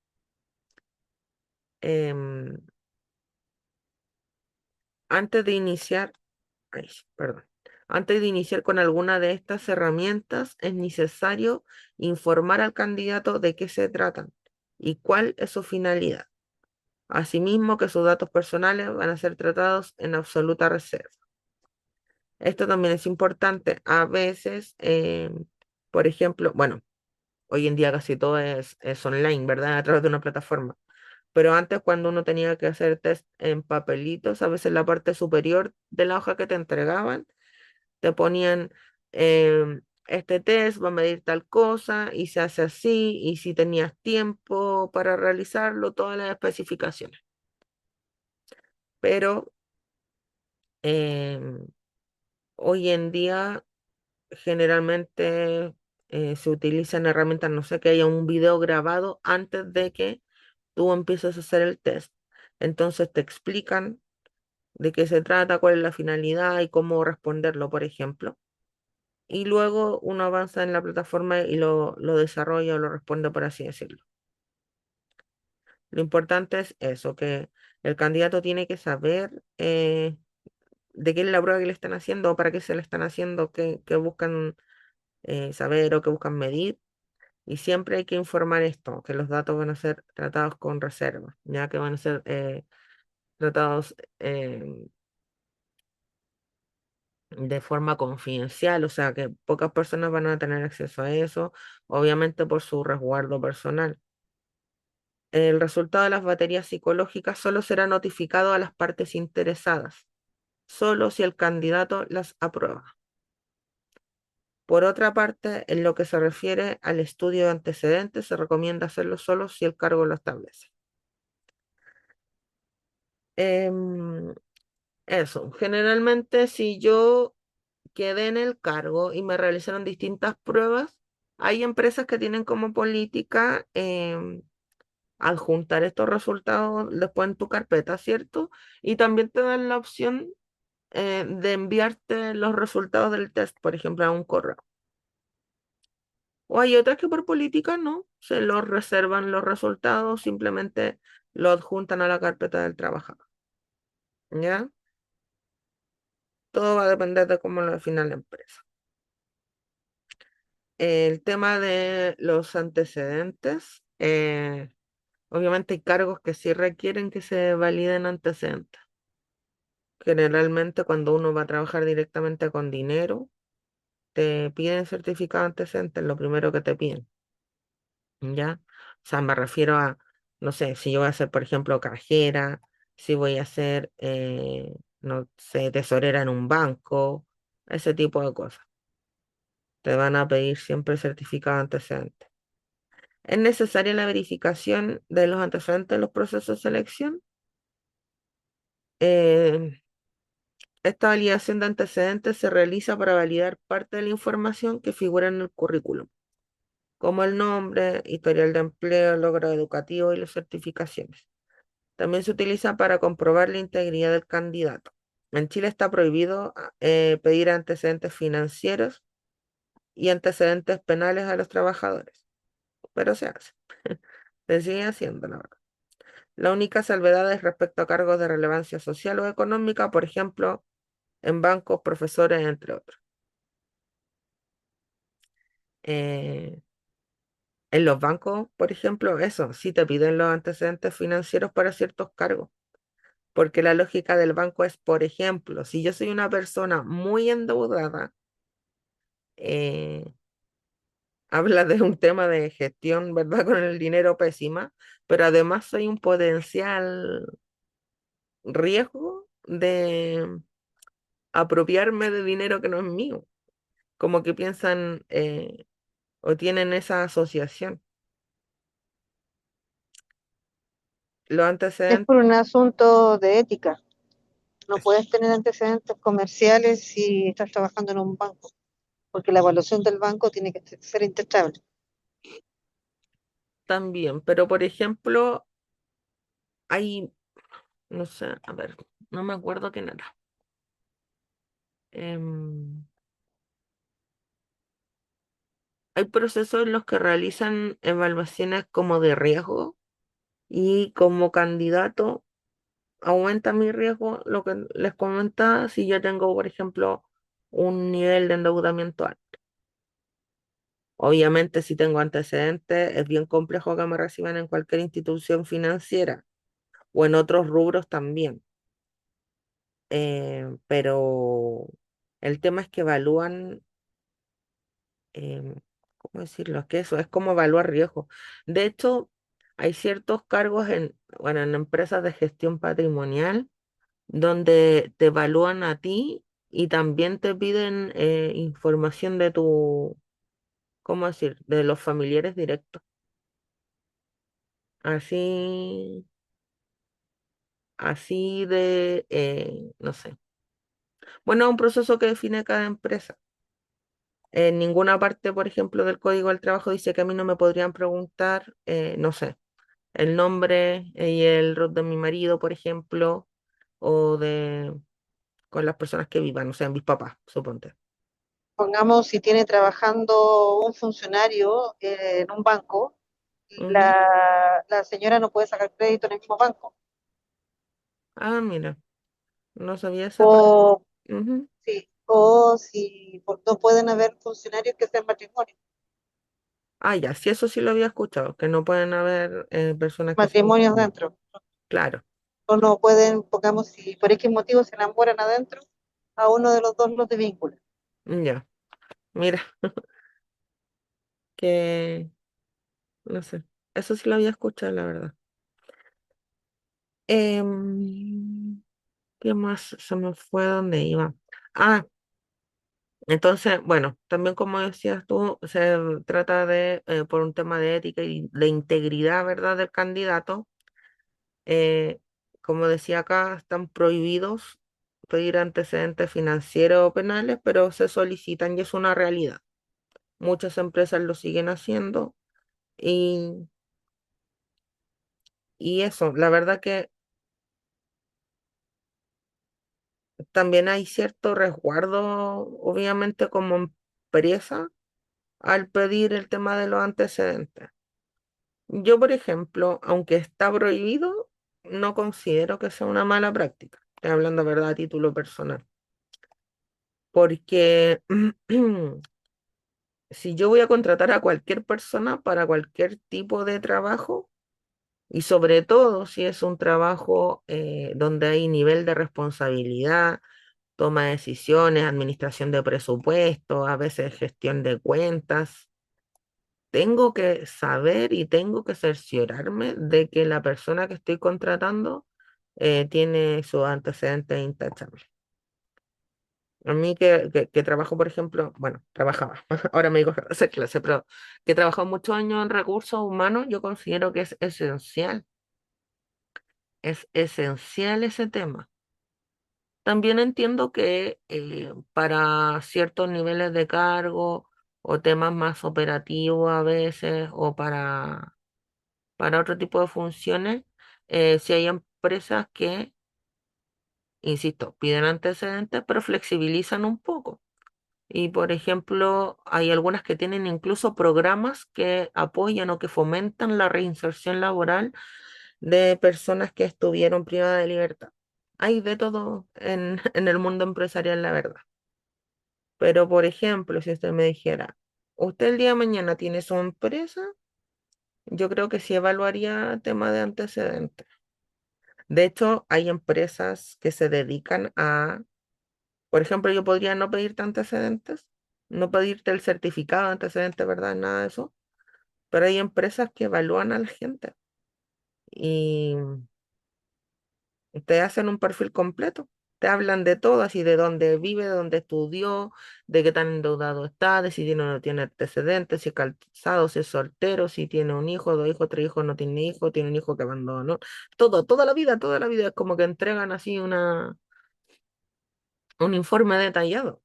Em, antes de iniciar, ay, perdón. Antes de iniciar con alguna de estas herramientas, es necesario informar al candidato de qué se tratan y cuál es su finalidad. Asimismo, que sus datos personales van a ser tratados en absoluta reserva. Esto también es importante. A veces, por ejemplo, bueno, hoy en día casi todo es online, ¿verdad? A través de una plataforma. Pero antes, cuando uno tenía que hacer test en papelitos, a veces en la parte superior de la hoja que te entregaban, te ponían este test va a medir tal cosa y se hace así, y si tenías tiempo para realizarlo, todas las especificaciones. Pero em, hoy en día generalmente se utilizan herramientas, no sé, que haya un video grabado antes de que tú empieces a hacer el test. Entonces te explican de qué se trata, cuál es la finalidad y cómo responderlo, por ejemplo. Y luego uno avanza en la plataforma y lo desarrolla o lo responde, por así decirlo. Lo importante es eso, que el candidato tiene que saber de qué es la prueba que le están haciendo o para qué se le están haciendo, qué buscan saber o qué buscan medir. Y siempre hay que informar esto, que los datos van a ser tratados con reserva, ya que van a ser tratados de forma confidencial, o sea que pocas personas van a tener acceso a eso, obviamente por su resguardo personal. El resultado de las baterías psicológicas solo será notificado a las partes interesadas, solo si el candidato las aprueba. Por otra parte, en lo que se refiere al estudio de antecedentes, se recomienda hacerlo solo si el cargo lo establece. Em, Eso, generalmente si yo quedé en el cargo y me realizaron distintas pruebas, hay empresas que tienen como política adjuntar estos resultados después en tu carpeta, ¿cierto? Y también te dan la opción de enviarte los resultados del test, por ejemplo, a un correo. O hay otras que por política no, se los reservan los resultados, simplemente lo adjuntan a la carpeta del trabajador. ¿Ya? Todo va a depender de cómo lo defina la empresa. El tema de los antecedentes, obviamente hay cargos que sí requieren que se validen antecedentes. Generalmente cuando uno va a trabajar directamente con dinero, te piden certificado de antecedentes, lo primero que te piden, ¿ya? O sea, me refiero a, no sé, si yo voy a ser, por ejemplo, cajera, si voy a ser, no sé, tesorera en un banco, ese tipo de cosas. Te van a pedir siempre certificado de antecedentes. ¿Es necesaria la verificación de los antecedentes de los procesos de selección? Eh, esta validación de antecedentes se realiza para validar parte de la información que figura en el currículum, como el nombre, historial de empleo, logro educativo y las certificaciones. También se utiliza para comprobar la integridad del candidato. En Chile está prohibido pedir antecedentes financieros y antecedentes penales a los trabajadores, pero se hace. Se sigue haciendo, la verdad. La única salvedad es respecto a cargos de relevancia social o económica, por ejemplo, en bancos, profesores, entre otros. Eh, en los bancos, por ejemplo, eso, sí te piden los antecedentes financieros para ciertos cargos, porque la lógica del banco es, por ejemplo, si yo soy una persona muy endeudada, eh, habla de un tema de gestión, ¿verdad? Con el dinero pésima, pero además soy un potencial riesgo de apropiarme de dinero que no es mío, como que piensan o tienen esa asociación. Los Es antecedentes por un asunto de ética. No puedes tener antecedentes comerciales si estás trabajando en un banco, porque la evaluación del banco tiene que ser intachable. también, pero por ejemplo, hay, no sé, a ver, no me acuerdo quién era. Em, Hay procesos en los que realizan evaluaciones como de riesgo y como candidato aumenta mi riesgo, lo que les comentaba, si yo tengo, por ejemplo, un nivel de endeudamiento alto. Obviamente, si tengo antecedentes, es bien complejo que me reciban en cualquier institución financiera o en otros rubros también. Pero el tema es que evalúan, ¿cómo decirlo? Es que eso es como evaluar riesgo. De hecho, hay ciertos cargos bueno, en empresas de gestión patrimonial donde te evalúan a ti y también te piden información de ¿cómo decir? De los familiares directos. Así, así de, no sé. Bueno, es un proceso que define cada empresa. En ninguna parte, por ejemplo, del Código del Trabajo dice que a mí no me podrían preguntar, no sé, el nombre y el rol de mi marido, por ejemplo, o de con las personas que vivan, o sea, mis papás, suponte. Pongamos si tiene trabajando un funcionario en un banco, Ujú. la señora no puede sacar crédito en el mismo banco. Ah, mira, no sabía esa parte. O, Ujú. sí, o si no pueden haber funcionarios que sean matrimonio, Ah, ya, sí, eso sí lo había escuchado, que no pueden haber personas que sean. matrimonios dentro. Claro, O no pueden, pongamos, si por X motivo se enamoran adentro, a uno de los dos los desvinculan. ya, mira, que, no sé, eso sí lo había escuchado, la verdad. ¿Qué más se me fue donde iba? Ah, entonces, bueno, también como decías tú, se trata de, por un tema de ética y de integridad, ¿verdad?, del candidato. Eh, Como decía acá, están prohibidos pedir antecedentes financieros o penales, pero se solicitan y es una realidad. Muchas empresas lo siguen haciendo y, y eso, la verdad que también hay cierto resguardo, obviamente como empresa, al pedir el tema de los antecedentes. Yo, por ejemplo, aunque está prohibido, no considero que sea una mala práctica. Estoy hablando, ¿verdad?, a título personal. Porque si yo voy a contratar a cualquier persona para cualquier tipo de trabajo, y sobre todo si es un trabajo donde hay nivel de responsabilidad, toma de decisiones, administración de presupuestos, a veces gestión de cuentas, tengo que saber y tengo que cerciorarme de que la persona que estoy contratando tiene sus antecedentes intachables. A mí que trabajo, por ejemplo, bueno, trabajaba, ahora me digo hacer clase, pero que trabajo muchos años en recursos humanos, yo considero que es esencial ese tema. También entiendo que para ciertos niveles de cargo o temas más operativos a veces o para otro tipo de funciones, si hay empresas que, insisto, piden antecedentes, pero flexibilizan un poco. Y por ejemplo, hay algunas que tienen incluso programas que apoyan o que fomentan la reinserción laboral de personas que estuvieron privadas de libertad. Hay de todo en el mundo empresarial, la verdad. Pero, por ejemplo, si usted me dijera, usted el día de mañana tiene su empresa, yo creo que sí evaluaría tema de antecedentes. De hecho, hay empresas que se dedican a, por ejemplo, yo podría no pedirte antecedentes, no pedirte el certificado de antecedentes, ¿verdad? Nada de eso. Pero hay empresas que evalúan a la gente y te hacen un perfil completo. Te hablan de todo, así de dónde vive, de dónde estudió, de qué tan endeudado está, de si tiene o no tiene antecedentes, si es casado, si es soltero, si tiene un hijo, dos hijos, tres hijos, no tiene hijo, tiene un hijo que abandonó. Todo, toda la vida es como que entregan así un informe detallado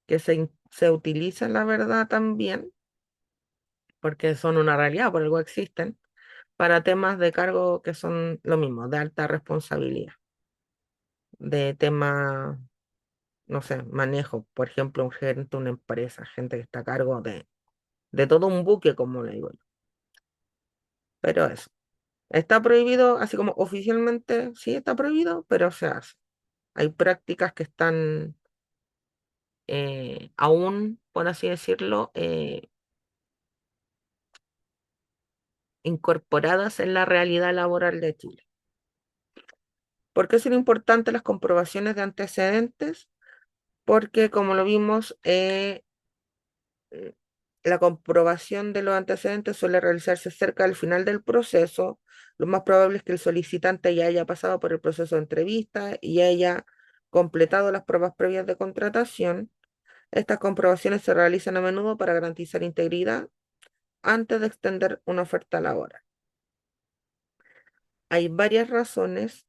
que se utiliza, la verdad, también, porque son una realidad, por algo existen, para temas de cargo que son lo mismo, de alta responsabilidad, de tema, no sé, manejo, por ejemplo, un gerente de una empresa, gente que está a cargo de todo un buque, como le digo yo. Pero eso, está prohibido, así como oficialmente sí está prohibido, pero se hace. Hay prácticas que están aún, por así decirlo, incorporadas en la realidad laboral de Chile. ¿Por qué son importantes las comprobaciones de antecedentes? Porque, como lo vimos, eh, la comprobación de los antecedentes suele realizarse cerca del final del proceso. Lo más probable es que el solicitante ya haya pasado por el proceso de entrevista y haya completado las pruebas previas de contratación. Estas comprobaciones se realizan a menudo para garantizar integridad antes de extender una oferta laboral. Hay varias razones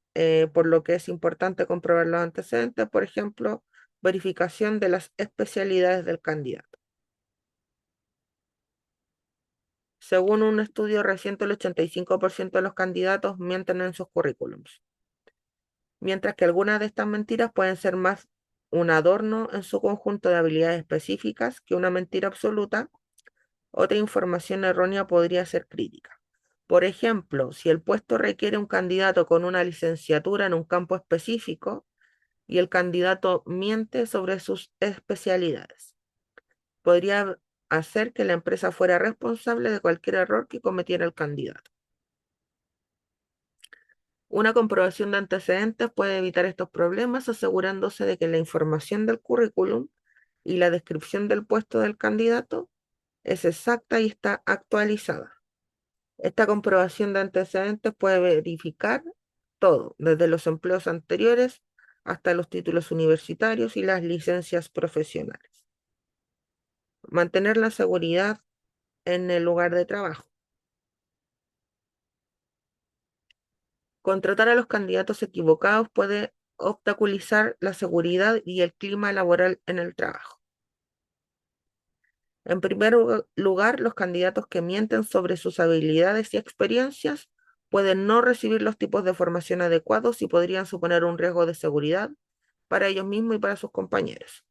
por lo que es importante comprobar los antecedentes, por ejemplo, verificación de las especialidades del candidato. Según un estudio reciente, el 85% de los candidatos mienten en sus currículums, mientras que algunas de estas mentiras pueden ser más un adorno en su conjunto de habilidades específicas que una mentira absoluta. Otra información errónea podría ser crítica. Por ejemplo, si el puesto requiere un candidato con una licenciatura en un campo específico y el candidato miente sobre sus especialidades, podría hacer que la empresa fuera responsable de cualquier error que cometiera el candidato. Una comprobación de antecedentes puede evitar estos problemas asegurándose de que la información del currículum y la descripción del puesto del candidato es exacta y está actualizada. Esta comprobación de antecedentes puede verificar todo, desde los empleos anteriores hasta los títulos universitarios y las licencias profesionales. Mantener la seguridad en el lugar de trabajo. Contratar a los candidatos equivocados puede obstaculizar la seguridad y el clima laboral en el trabajo. En primer lugar, los candidatos que mienten sobre sus habilidades y experiencias pueden no recibir los tipos de formación adecuados y podrían suponer un riesgo de seguridad para ellos mismos y para sus compañeros.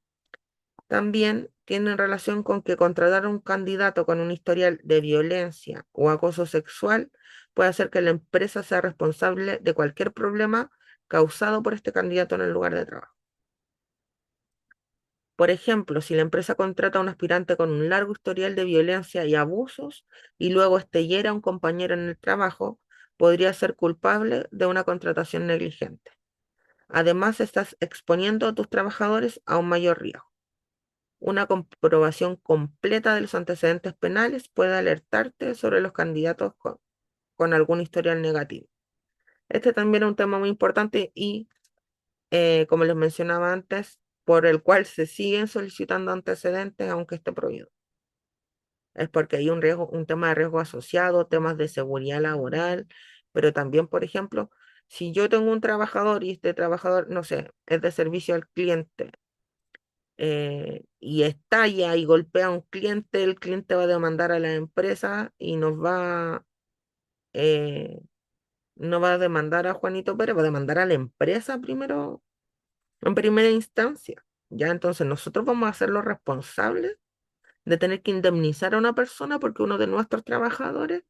También tienen relación con que contratar a un candidato con un historial de violencia o acoso sexual puede hacer que la empresa sea responsable de cualquier problema causado por este candidato en el lugar de trabajo. Por ejemplo, si la empresa contrata a un aspirante con un largo historial de violencia y abusos y luego este hiera a un compañero en el trabajo, podría ser culpable de una contratación negligente. Además, estás exponiendo a tus trabajadores a un mayor riesgo. Una comprobación completa de los antecedentes penales puede alertarte sobre los candidatos con algún historial negativo. Este también es un tema muy importante y, como les mencionaba antes, por el cual se siguen solicitando antecedentes aunque esté prohibido. Es porque hay un riesgo, un tema de riesgo asociado, temas de seguridad laboral, pero también, por ejemplo, si yo tengo un trabajador y este trabajador, no sé, es de servicio al cliente y estalla y golpea a un cliente, el cliente va a demandar a la empresa y eh, no va a demandar a Juanito Pérez, va a demandar a la empresa primero, en primera instancia. Ya entonces nosotros vamos a ser los responsables de tener que indemnizar a una persona porque uno de nuestros trabajadores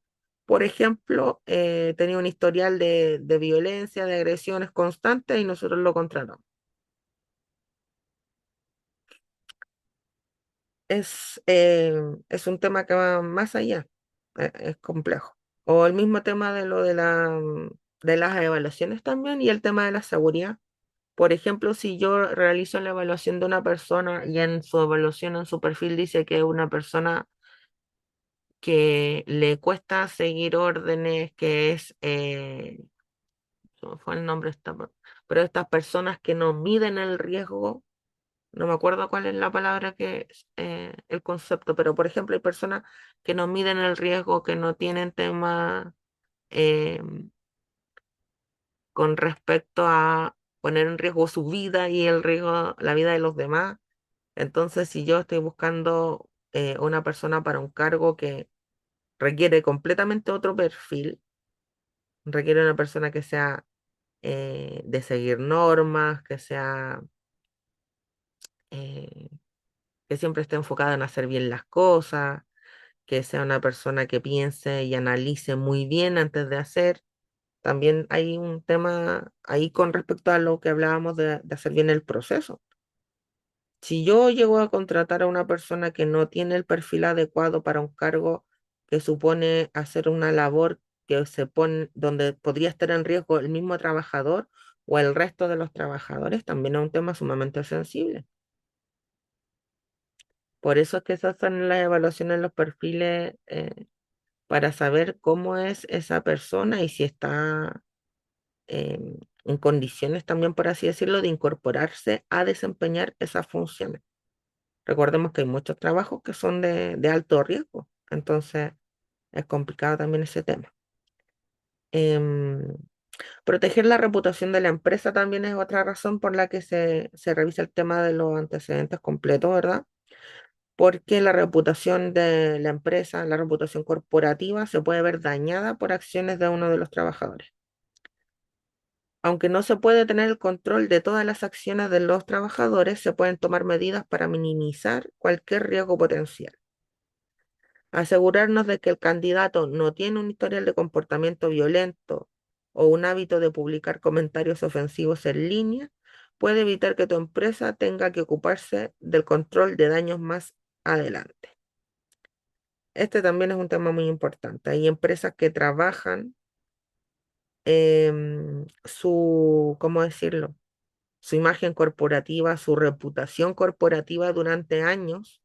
por ejemplo, tenía un historial de violencia, de agresiones constantes y nosotros lo contratamos. Es un tema que va más allá, es complejo. O el mismo tema de lo de de las evaluaciones también y el tema de la seguridad. Por ejemplo, si yo realizo la evaluación de una persona y en su evaluación, en su perfil dice que es una persona que le cuesta seguir órdenes, que es, se me fue el nombre, pero estas personas que no miden el riesgo, no me acuerdo cuál es la palabra que es el concepto, pero por ejemplo hay personas que no miden el riesgo, que no tienen tema eh, con respecto a poner en riesgo su vida y el riesgo, la vida de los demás. Entonces, si yo estoy buscando una persona para un cargo que requiere completamente otro perfil, requiere una persona que sea de seguir normas, que sea eh, que siempre esté enfocada en hacer bien las cosas, que sea una persona que piense y analice muy bien antes de hacer. También hay un tema ahí con respecto a lo que hablábamos de hacer bien el proceso. Si yo llego a contratar a una persona que no tiene el perfil adecuado para un cargo que supone hacer una labor que se pone, donde podría estar en riesgo el mismo trabajador o el resto de los trabajadores, también es un tema sumamente sensible. Por eso es que se hacen las evaluaciones en los perfiles para saber cómo es esa persona y si está en condiciones también, por así decirlo, de incorporarse a desempeñar esas funciones. Recordemos que hay muchos trabajos que son de alto riesgo, entonces es complicado también ese tema. Em, Proteger la reputación de la empresa también es otra razón por la que se revisa el tema de los antecedentes completos, ¿verdad? Porque la reputación de la empresa, la reputación corporativa, se puede ver dañada por acciones de uno de los trabajadores. Aunque no se puede tener el control de todas las acciones de los trabajadores, se pueden tomar medidas para minimizar cualquier riesgo potencial. Asegurarnos de que el candidato no tiene un historial de comportamiento violento o un hábito de publicar comentarios ofensivos en línea puede evitar que tu empresa tenga que ocuparse del control de daños más adelante. Este también es un tema muy importante. Hay empresas que trabajan ¿cómo decirlo? Su imagen corporativa, su reputación corporativa durante años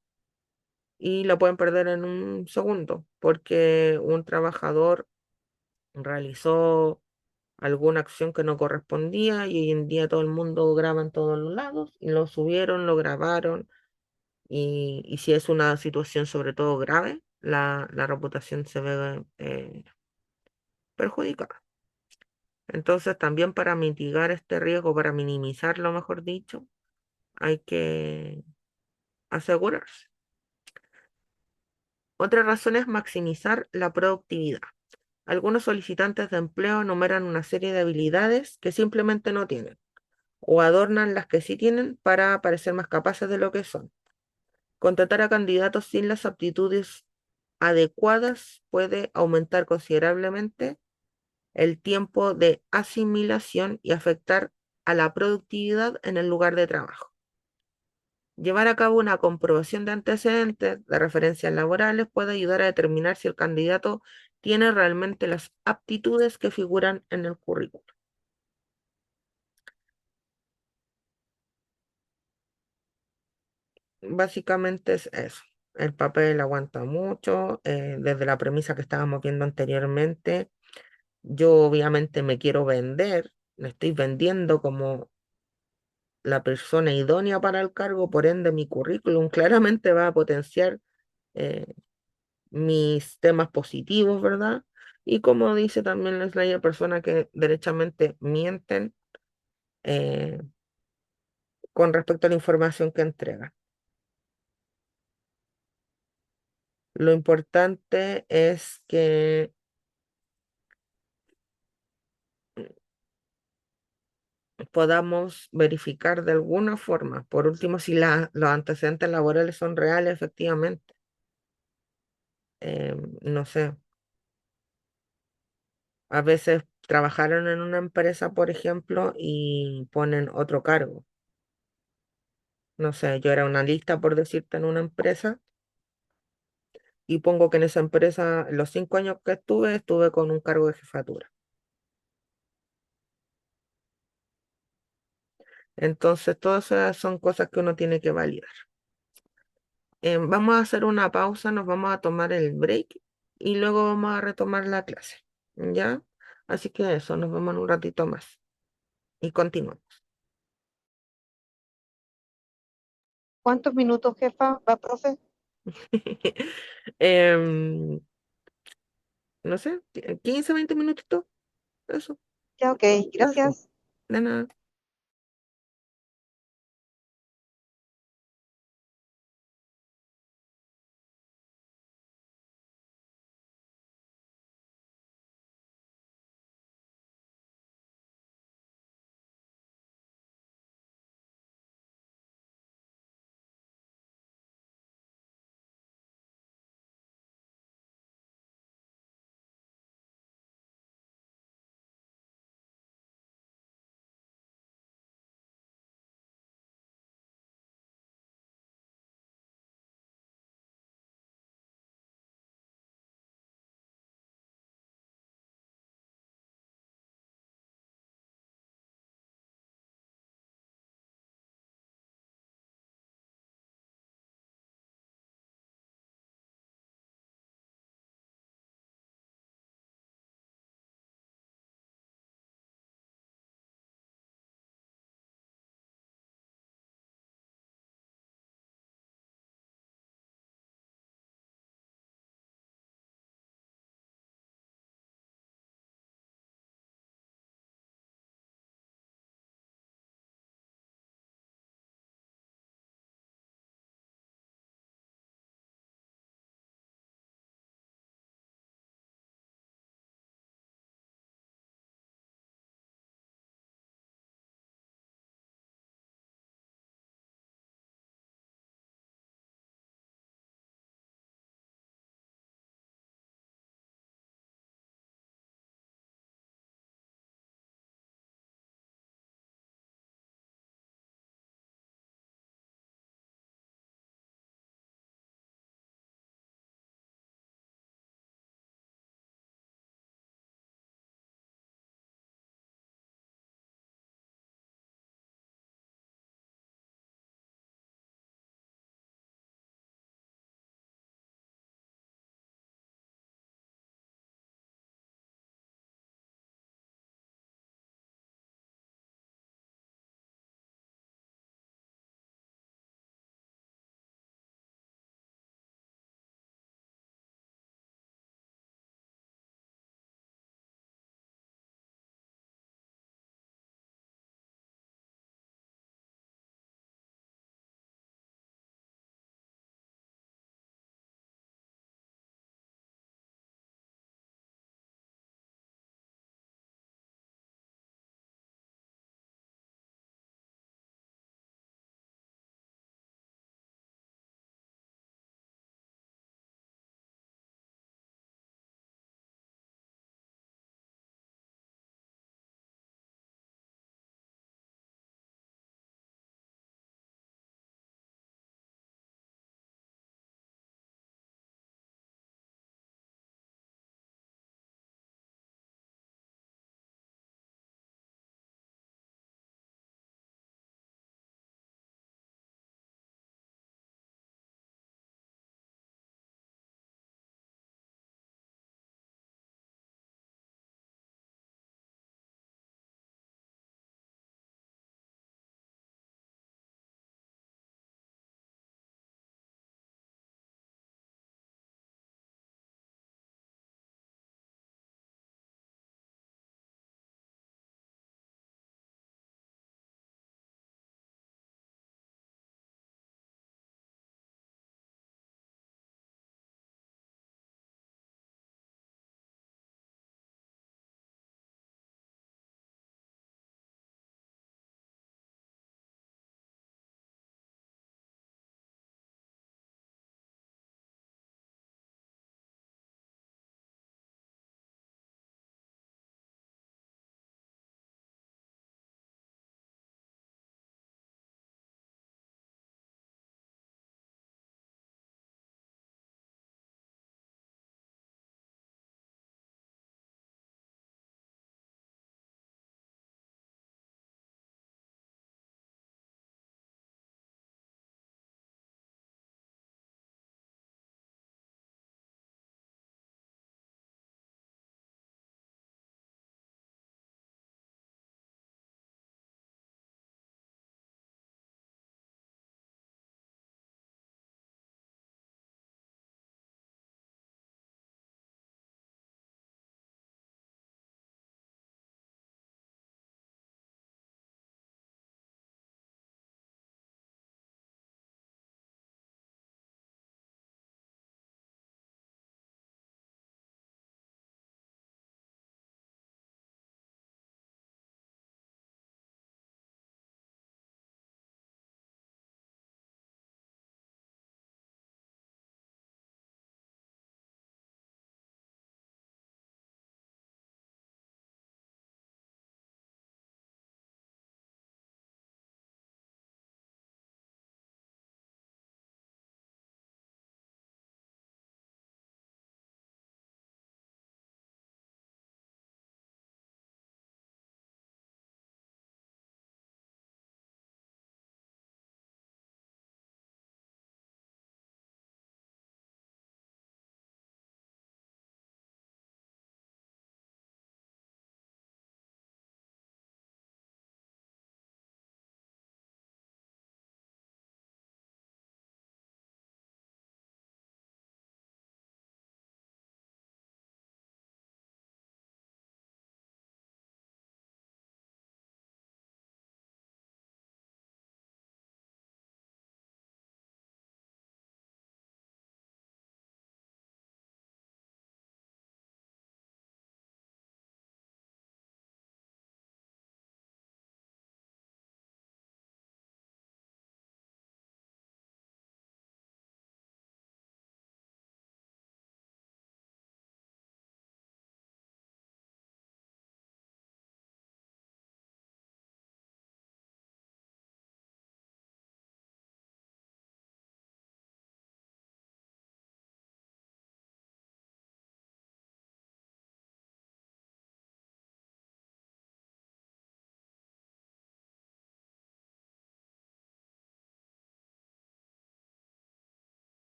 y la pueden perder en un segundo porque un trabajador realizó alguna acción que no correspondía y hoy en día todo el mundo graba en todos los lados y lo subieron, lo grabaron y si es una situación sobre todo grave, la reputación se ve perjudicada. Entonces, también para mitigar este riesgo, para minimizarlo, mejor dicho, hay que asegurarse. Otra razón es maximizar la productividad. Algunos solicitantes de empleo enumeran una serie de habilidades que simplemente no tienen o adornan las que sí tienen para parecer más capaces de lo que son. Contratar a candidatos sin las aptitudes adecuadas puede aumentar considerablemente el tiempo de asimilación y afectar a la productividad en el lugar de trabajo. Llevar a cabo una comprobación de antecedentes de referencias laborales puede ayudar a determinar si el candidato tiene realmente las aptitudes que figuran en el currículum. Básicamente es eso. El papel aguanta mucho, desde la premisa que estábamos viendo anteriormente. Yo obviamente me quiero vender, me estoy vendiendo como la persona idónea para el cargo, por ende mi currículum claramente va a potenciar eh, mis temas positivos, ¿verdad? Y como dice también Leslie, hay personas que derechamente mienten eh, con respecto a la información que entregan. Lo importante es que podamos verificar de alguna forma, por último, si los antecedentes laborales son reales, efectivamente. No sé, A veces trabajaron en una empresa, por ejemplo, y ponen otro cargo. No sé, yo era una lista, por decirte, en una empresa y pongo que en esa empresa, los 5 años que estuve, estuve con un cargo de jefatura. Entonces, todas esas son cosas que uno tiene que validar. Vamos a hacer una pausa, nos vamos a tomar el break y luego vamos a retomar la clase. ¿Ya? Así que eso, nos vemos en un ratito más y continuamos. ¿Cuántos minutos, jefa? ¿Va, profe? Em, no sé, 15, 20 minutitos. Eso, Ya, ok, eso. gracias. De nada.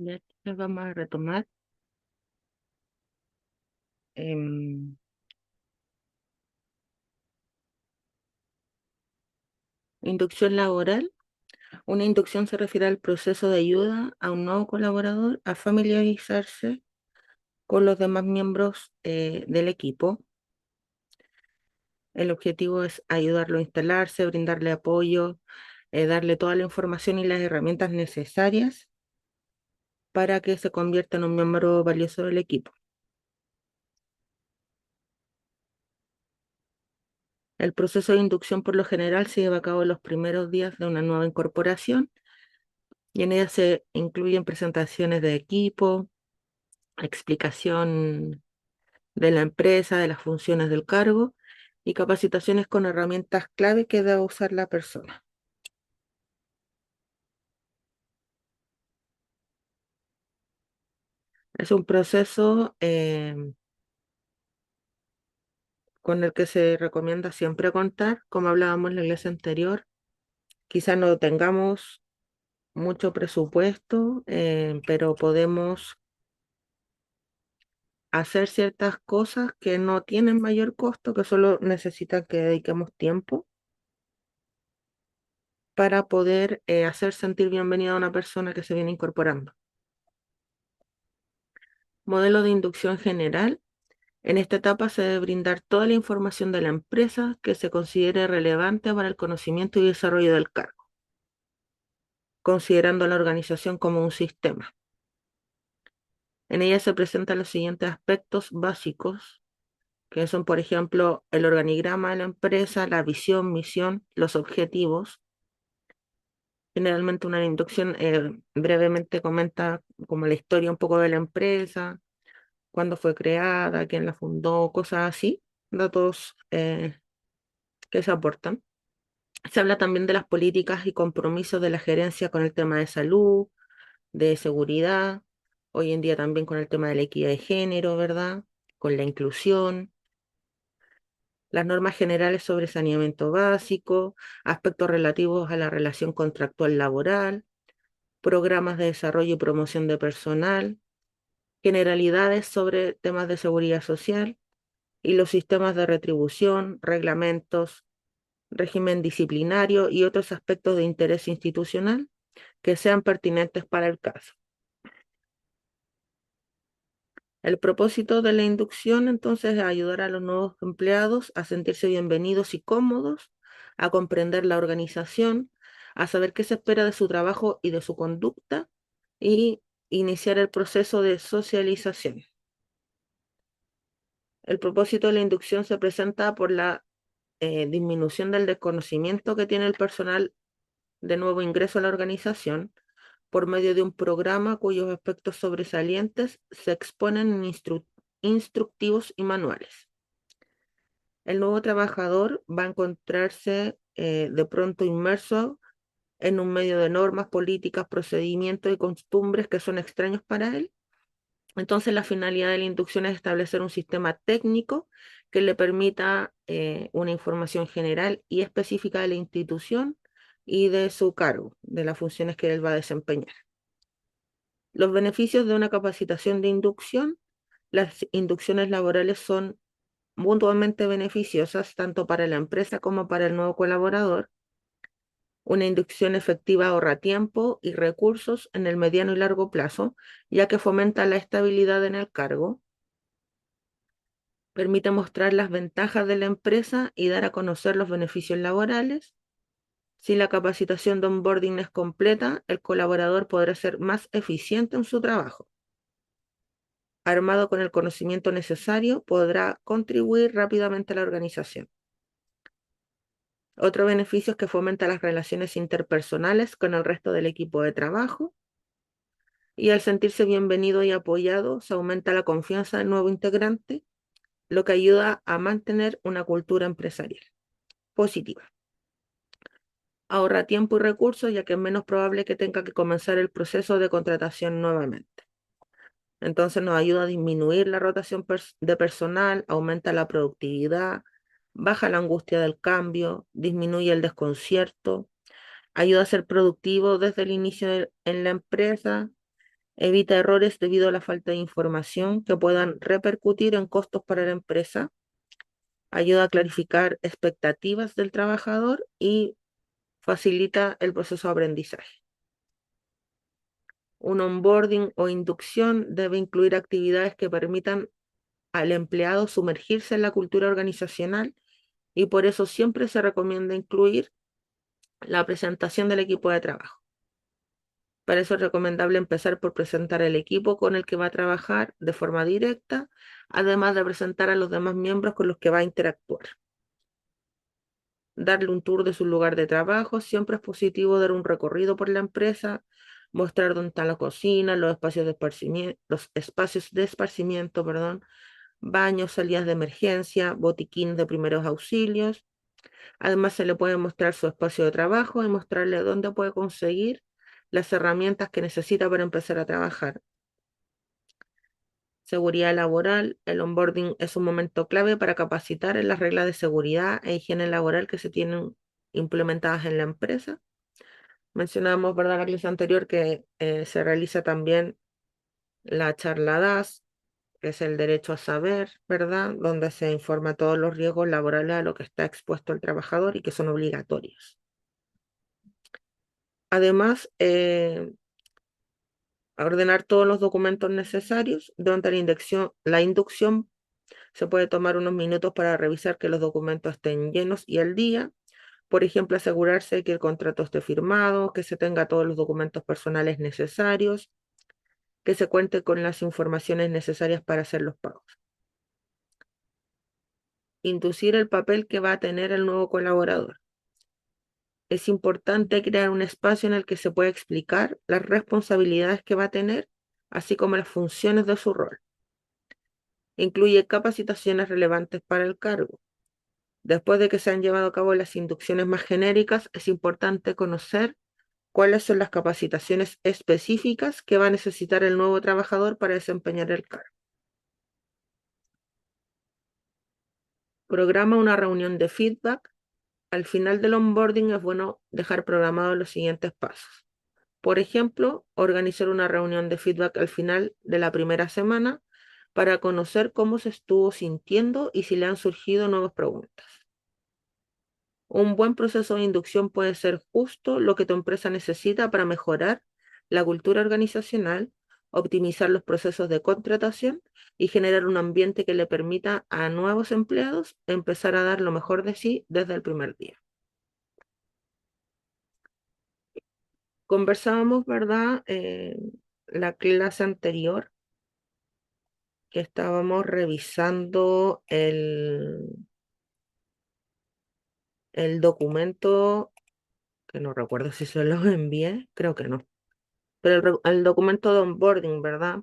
Ya que vamos a retomar. em, Inducción laboral. Una inducción se refiere al proceso de ayuda a un nuevo colaborador a familiarizarse con los demás miembros del equipo. El objetivo es ayudarlo a instalarse, brindarle apoyo, darle toda la información y las herramientas necesarias para que se convierta en un miembro valioso del equipo. El proceso de inducción por lo general se lleva a cabo en los primeros días de una nueva incorporación y en ella se incluyen presentaciones de equipo, explicación de la empresa, de las funciones del cargo y capacitaciones con herramientas clave que debe usar la persona. Es un proceso con el que se recomienda siempre contar, como hablábamos en la clase anterior. Quizás no tengamos mucho presupuesto, pero podemos hacer ciertas cosas que no tienen mayor costo, que solo necesitan que dediquemos tiempo para poder hacer sentir bienvenida a una persona que se viene incorporando. Modelo de inducción general. En esta etapa se debe brindar toda la información de la empresa que se considere relevante para el conocimiento y desarrollo del cargo, considerando la organización como un sistema. En ella se presentan los siguientes aspectos básicos, que son, por ejemplo, el organigrama de la empresa, la visión, misión, los objetivos. Generalmente una inducción brevemente comenta como la historia un poco de la empresa, cuándo fue creada, quién la fundó, cosas así, datos que se aportan. Se habla también de las políticas y compromisos de la gerencia con el tema de salud, de seguridad, hoy en día también con el tema de la equidad de género, ¿verdad? Con la inclusión, las normas generales sobre saneamiento básico, aspectos relativos a la relación contractual laboral, programas de desarrollo y promoción de personal, generalidades sobre temas de seguridad social y los sistemas de retribución, reglamentos, régimen disciplinario y otros aspectos de interés institucional que sean pertinentes para el caso. El propósito de la inducción entonces es ayudar a los nuevos empleados a sentirse bienvenidos y cómodos, a comprender la organización, a saber qué se espera de su trabajo y de su conducta y iniciar el proceso de socialización. El propósito de la inducción se presenta por la disminución del desconocimiento que tiene el personal de nuevo ingreso a la organización por medio de un programa cuyos aspectos sobresalientes se exponen en instructivos y manuales. El nuevo trabajador va a encontrarse de pronto inmerso en un medio de normas, políticas, procedimientos y costumbres que son extraños para él. Entonces, la finalidad de la inducción es establecer un sistema técnico que le permita una información general y específica de la institución y de su cargo, de las funciones que él va a desempeñar. Los beneficios de una capacitación de inducción. Las inducciones laborales son mutuamente beneficiosas tanto para la empresa como para el nuevo colaborador. Una inducción efectiva ahorra tiempo y recursos en el mediano y largo plazo, ya que fomenta la estabilidad en el cargo, permite mostrar las ventajas de la empresa y dar a conocer los beneficios laborales. Si la capacitación de onboarding es completa, el colaborador podrá ser más eficiente en su trabajo. Armado con el conocimiento necesario, podrá contribuir rápidamente a la organización. Otro beneficio es que fomenta las relaciones interpersonales con el resto del equipo de trabajo y al sentirse bienvenido y apoyado, se aumenta la confianza del nuevo integrante, lo que ayuda a mantener una cultura empresarial positiva. Ahorra tiempo y recursos, ya que es menos probable que tenga que comenzar el proceso de contratación nuevamente. Entonces nos ayuda a disminuir la rotación de personal, aumenta la productividad, baja la angustia del cambio, disminuye el desconcierto, ayuda a ser productivo desde el inicio en la empresa, Evita errores debido a la falta de información que puedan repercutir en costos para la empresa. Ayuda a clarificar expectativas del trabajador y facilita el proceso de aprendizaje. Un onboarding o inducción debe incluir actividades que permitan al empleado sumergirse en la cultura organizacional y por eso siempre se recomienda incluir la presentación del equipo de trabajo. Para eso es recomendable empezar por presentar el equipo con el que va a trabajar de forma directa, además de presentar a los demás miembros con los que va a interactuar. Darle un tour de su lugar de trabajo, siempre es positivo dar un recorrido por la empresa, mostrar dónde está la cocina, los espacios de esparcimiento, perdón, baños, salidas de emergencia, botiquín de primeros auxilios. Además, se le puede mostrar su espacio de trabajo y mostrarle dónde puede conseguir las herramientas que necesita para empezar a trabajar. Seguridad laboral. El onboarding es un momento clave para capacitar en las reglas de seguridad e higiene laboral que se tienen implementadas en la empresa. Mencionábamos, ¿verdad?, la clase anterior que se realiza también la charla DAS, que es el derecho a saber, ¿verdad?, donde se informa todos los riesgos laborales a los que está expuesto el trabajador y que son obligatorios. Además, a ordenar todos los documentos necesarios. Durante la inducción se puede tomar unos minutos para revisar que los documentos estén llenos y al día. Por ejemplo, asegurarse de que el contrato esté firmado, que se tenga todos los documentos personales necesarios, que se cuente con las informaciones necesarias para hacer los pagos. Inducir el papel que va a tener el nuevo colaborador. Es importante crear un espacio en el que se pueda explicar las responsabilidades que va a tener, así como las funciones de su rol. Incluye capacitaciones relevantes para el cargo. Después de que se han llevado a cabo las inducciones más genéricas, es importante conocer cuáles son las capacitaciones específicas que va a necesitar el nuevo trabajador para desempeñar el cargo. Programa una reunión de feedback. Al final del onboarding es bueno dejar programados los siguientes pasos. Por ejemplo, organizar una reunión de feedback al final de la primera semana para conocer cómo se estuvo sintiendo y si le han surgido nuevas preguntas. Un buen proceso de inducción puede ser justo lo que tu empresa necesita para mejorar la cultura organizacional, optimizar los procesos de contratación y generar un ambiente que le permita a nuevos empleados empezar a dar lo mejor de sí desde el primer día. Conversábamos, ¿verdad? La clase anterior que estábamos revisando el documento, que no recuerdo si se los envié, creo que no, pero el documento de onboarding, ¿verdad?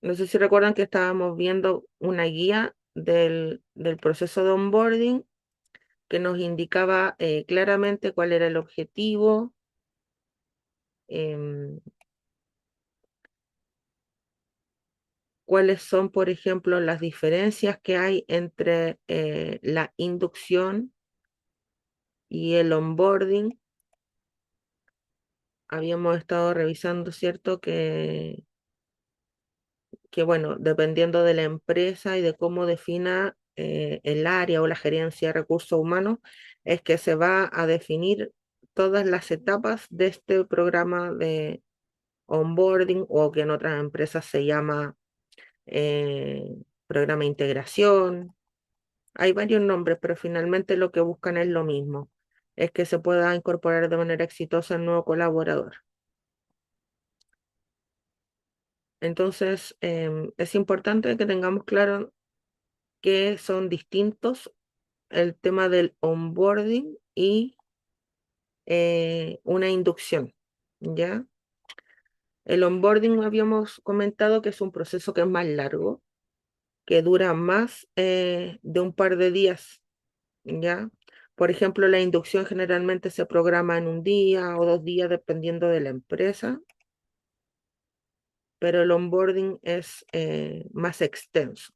No sé si recuerdan que estábamos viendo una guía del proceso de onboarding que nos indicaba claramente cuál era el objetivo, em, cuáles son, por ejemplo, las diferencias que hay entre la inducción y el onboarding. Habíamos estado revisando, ¿cierto? Que bueno, dependiendo de la empresa y de cómo defina el área o la gerencia de recursos humanos, es que se va a definir todas las etapas de este programa de onboarding o que en otras empresas se llama eh, programa de integración. Hay varios nombres, pero finalmente lo que buscan es lo mismo, es que se pueda incorporar de manera exitosa el nuevo colaborador. Entonces, es importante que tengamos claro que son distintos el tema del onboarding y una inducción, ¿ya? El onboarding habíamos comentado que es un proceso que es más largo, que dura más de un par de días, ¿ya? Por ejemplo, la inducción generalmente se programa en un día o 2 días, dependiendo de la empresa, pero el onboarding es más extenso.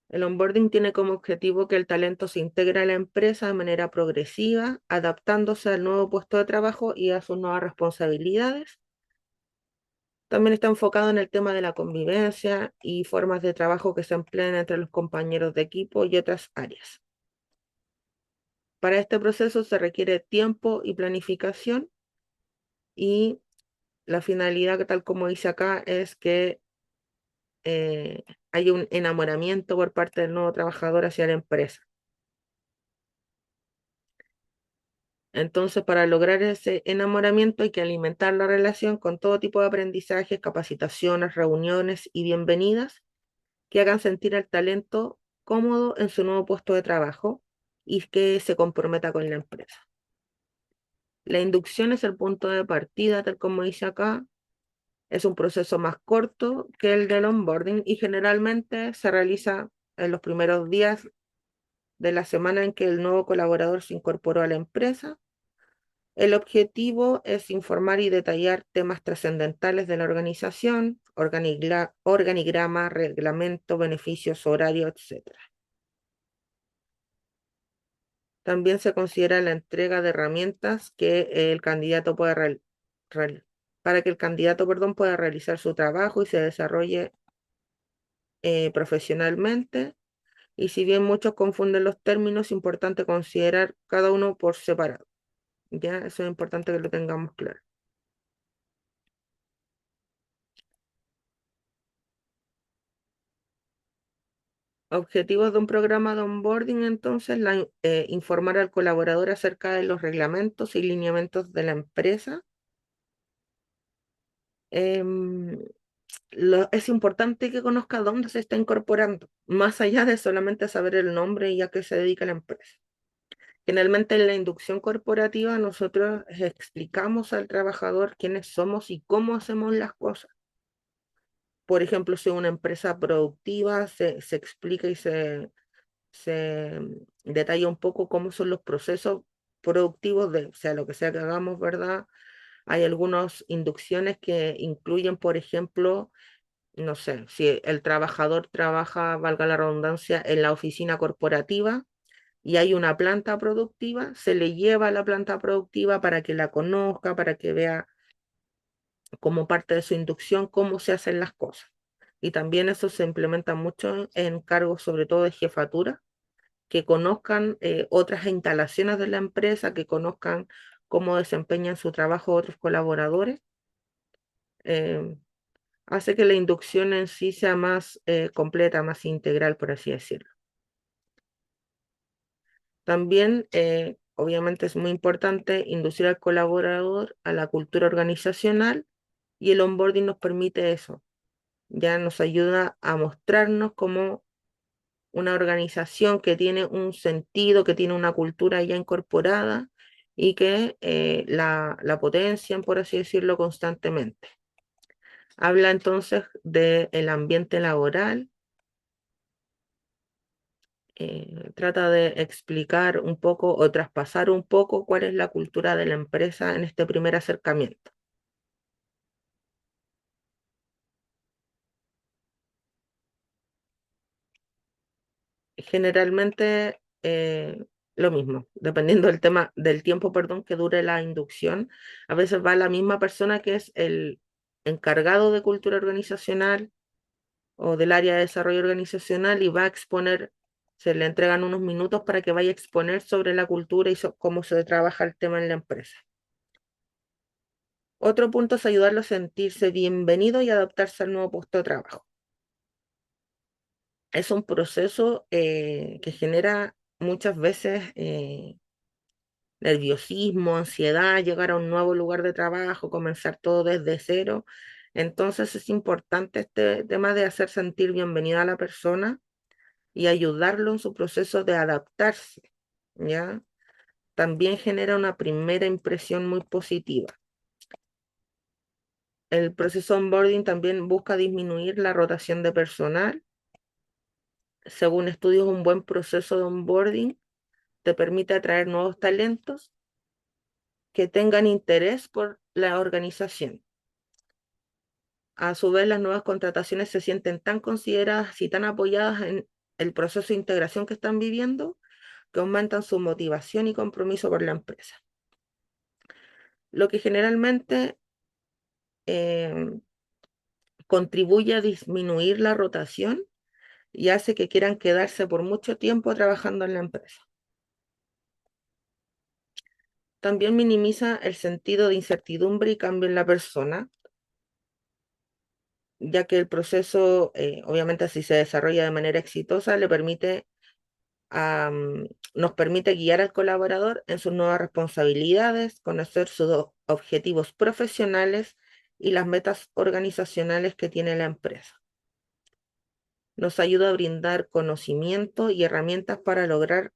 El onboarding tiene como objetivo que el talento se integre a la empresa de manera progresiva, adaptándose al nuevo puesto de trabajo y a sus nuevas responsabilidades. También está enfocado en el tema de la convivencia y formas de trabajo que se emplean entre los compañeros de equipo y otras áreas. Para este proceso se requiere tiempo y planificación y la finalidad, tal como dice acá, es que haya un enamoramiento por parte del nuevo trabajador hacia la empresa. Entonces, para lograr ese enamoramiento hay que alimentar la relación con todo tipo de aprendizajes, capacitaciones, reuniones y bienvenidas que hagan sentir al talento cómodo en su nuevo puesto de trabajo y que se comprometa con la empresa. La inducción es el punto de partida, tal como dice acá. Es un proceso más corto que el del onboarding y generalmente se realiza en los primeros días de la semana en que el nuevo colaborador se incorporó a la empresa. El objetivo es informar y detallar temas trascendentales de la organización, organigrama, reglamento, beneficios, horario, etc. También se considera la entrega de herramientas que el candidato pueda para que el candidato, perdón, pueda realizar su trabajo y se desarrolle profesionalmente. Y si bien muchos confunden los términos, es importante considerar cada uno por separado. ¿Ya? Eso es importante que lo tengamos claro. Objetivos de un programa de onboarding, entonces, informar al colaborador acerca de los reglamentos y lineamientos de la empresa. Em, es importante que conozca dónde se está incorporando, más allá de solamente saber el nombre y a qué se dedica la empresa. Generalmente en la inducción corporativa nosotros explicamos al trabajador quiénes somos y cómo hacemos las cosas. Por ejemplo, si es una empresa productiva, se explica y se detalla un poco cómo son los procesos productivos de, o sea, lo que sea que hagamos, ¿verdad? Hay algunas inducciones que incluyen, por ejemplo, no sé, si el trabajador trabaja, valga la redundancia, en la oficina corporativa y hay una planta productiva, se le lleva a la planta productiva para que la conozca, para que vea como parte de su inducción cómo se hacen las cosas. Y también eso se implementa mucho en cargos, sobre todo de jefatura, que conozcan otras instalaciones de la empresa, que conozcan cómo desempeñan su trabajo otros colaboradores. eh, Hace que la inducción en sí sea más completa, más integral, por así decirlo. También, obviamente, es muy importante inducir al colaborador a la cultura organizacional y el onboarding nos permite eso. Ya nos ayuda a mostrarnos como una organización que tiene un sentido, que tiene una cultura ya incorporada y que la potencian, por así decirlo, constantemente. Habla entonces del ambiente laboral, trata de explicar un poco o traspasar un poco cuál es la cultura de la empresa en este primer acercamiento. Generalmente lo mismo, dependiendo del tema, del tiempo, perdón, que dure la inducción. A veces va la misma persona que es el encargado de cultura organizacional o del área de desarrollo organizacional y va a exponer, se le entregan unos minutos para que vaya a exponer sobre la cultura y cómo se trabaja el tema en la empresa. Otro punto es ayudarlo a sentirse bienvenido y adaptarse al nuevo puesto de trabajo. Es un proceso que genera muchas veces nerviosismo, ansiedad, llegar a un nuevo lugar de trabajo, comenzar todo desde cero. Entonces es importante este tema de hacer sentir bienvenida a la persona y ayudarlo en su proceso de adaptarse, ¿ya? También genera una primera impresión muy positiva. El proceso onboarding también busca disminuir la rotación de personal. Según estudios, un buen proceso de onboarding te permite atraer nuevos talentos que tengan interés por la organización. A su vez, las nuevas contrataciones se sienten tan consideradas y tan apoyadas el proceso de integración que están viviendo, que aumentan su motivación y compromiso por la empresa. Lo que generalmente eh, contribuye a disminuir la rotación y hace que quieran quedarse por mucho tiempo trabajando en la empresa. También minimiza el sentido de incertidumbre y cambio en la persona, ya que el proceso, obviamente si se desarrolla de manera exitosa, nos permite guiar al colaborador en sus nuevas responsabilidades, conocer sus objetivos profesionales y las metas organizacionales que tiene la empresa. Nos ayuda a brindar conocimiento y herramientas para lograr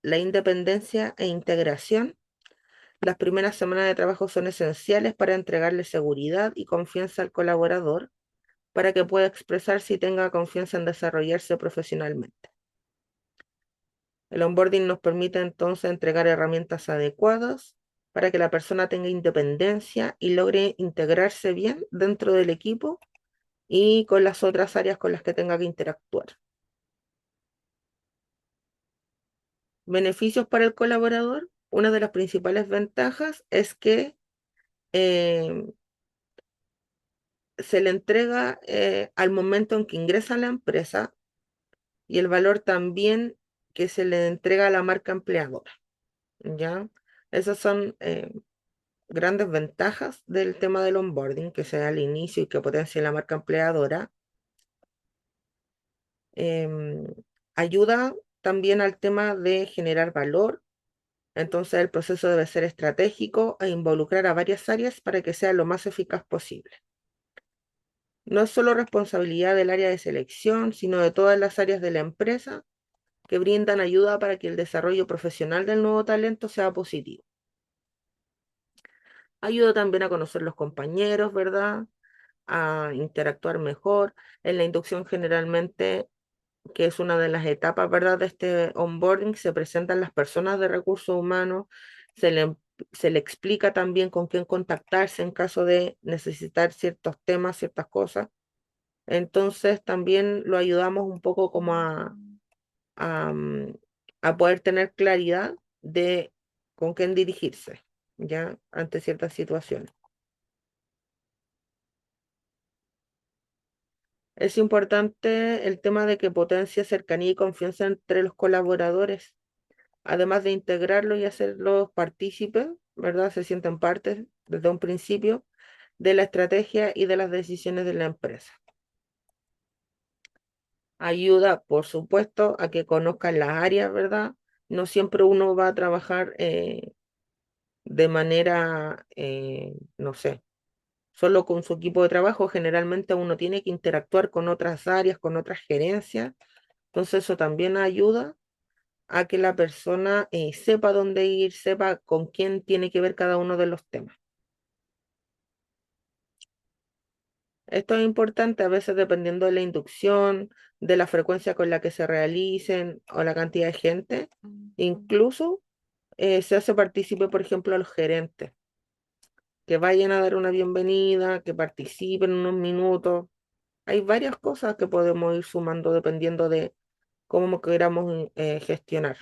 la independencia e integración. Las primeras semanas de trabajo son esenciales para entregarle seguridad y confianza al colaborador para que pueda expresarse y tenga confianza en desarrollarse profesionalmente. El onboarding nos permite entonces entregar herramientas adecuadas para que la persona tenga independencia y logre integrarse bien dentro del equipo y con las otras áreas con las que tenga que interactuar. Beneficios para el colaborador. Una de las principales ventajas es que eh, se le entrega al momento en que ingresa a la empresa y el valor también que se le entrega a la marca empleadora, ¿ya? Esas son grandes ventajas del tema del onboarding, que se da al inicio y que potencia la marca empleadora. Em, Ayuda también al tema de generar valor. Entonces el proceso debe ser estratégico e involucrar a varias áreas para que sea lo más eficaz posible. No es solo responsabilidad del área de selección, sino de todas las áreas de la empresa que brindan ayuda para que el desarrollo profesional del nuevo talento sea positivo. Ayuda también a conocer los compañeros, ¿verdad? A interactuar mejor. En la inducción generalmente, que es una de las etapas, ¿verdad? De este onboarding, se presentan las personas de recursos humanos, se le, se le explica también con quién contactarse en caso de necesitar ciertos temas, ciertas cosas. Entonces también lo ayudamos un poco como a, mm, a poder tener claridad de con quién dirigirse, ¿ya? Ante ciertas situaciones. Es importante el tema de que potencia cercanía y confianza entre los colaboradores, además de integrarlos y hacerlos partícipes, ¿verdad? Se sienten parte desde un principio de la estrategia y de las decisiones de la empresa. Ayuda, por supuesto, a que conozcan las áreas, ¿verdad? No siempre uno va a trabajar de manera, no sé, solo con su equipo de trabajo. Generalmente uno tiene que interactuar con otras áreas, con otras gerencias. Entonces eso también ayuda a que la persona sepa dónde ir, sepa con quién tiene que ver cada uno de los temas. Esto es importante a veces dependiendo de la inducción, de la frecuencia con la que se realicen o la cantidad de gente. Incluso se hace partícipe, por ejemplo, a los gerentes, que vayan a dar una bienvenida, que participen unos minutos. Hay varias cosas que podemos ir sumando dependiendo de cómo queramos gestionar.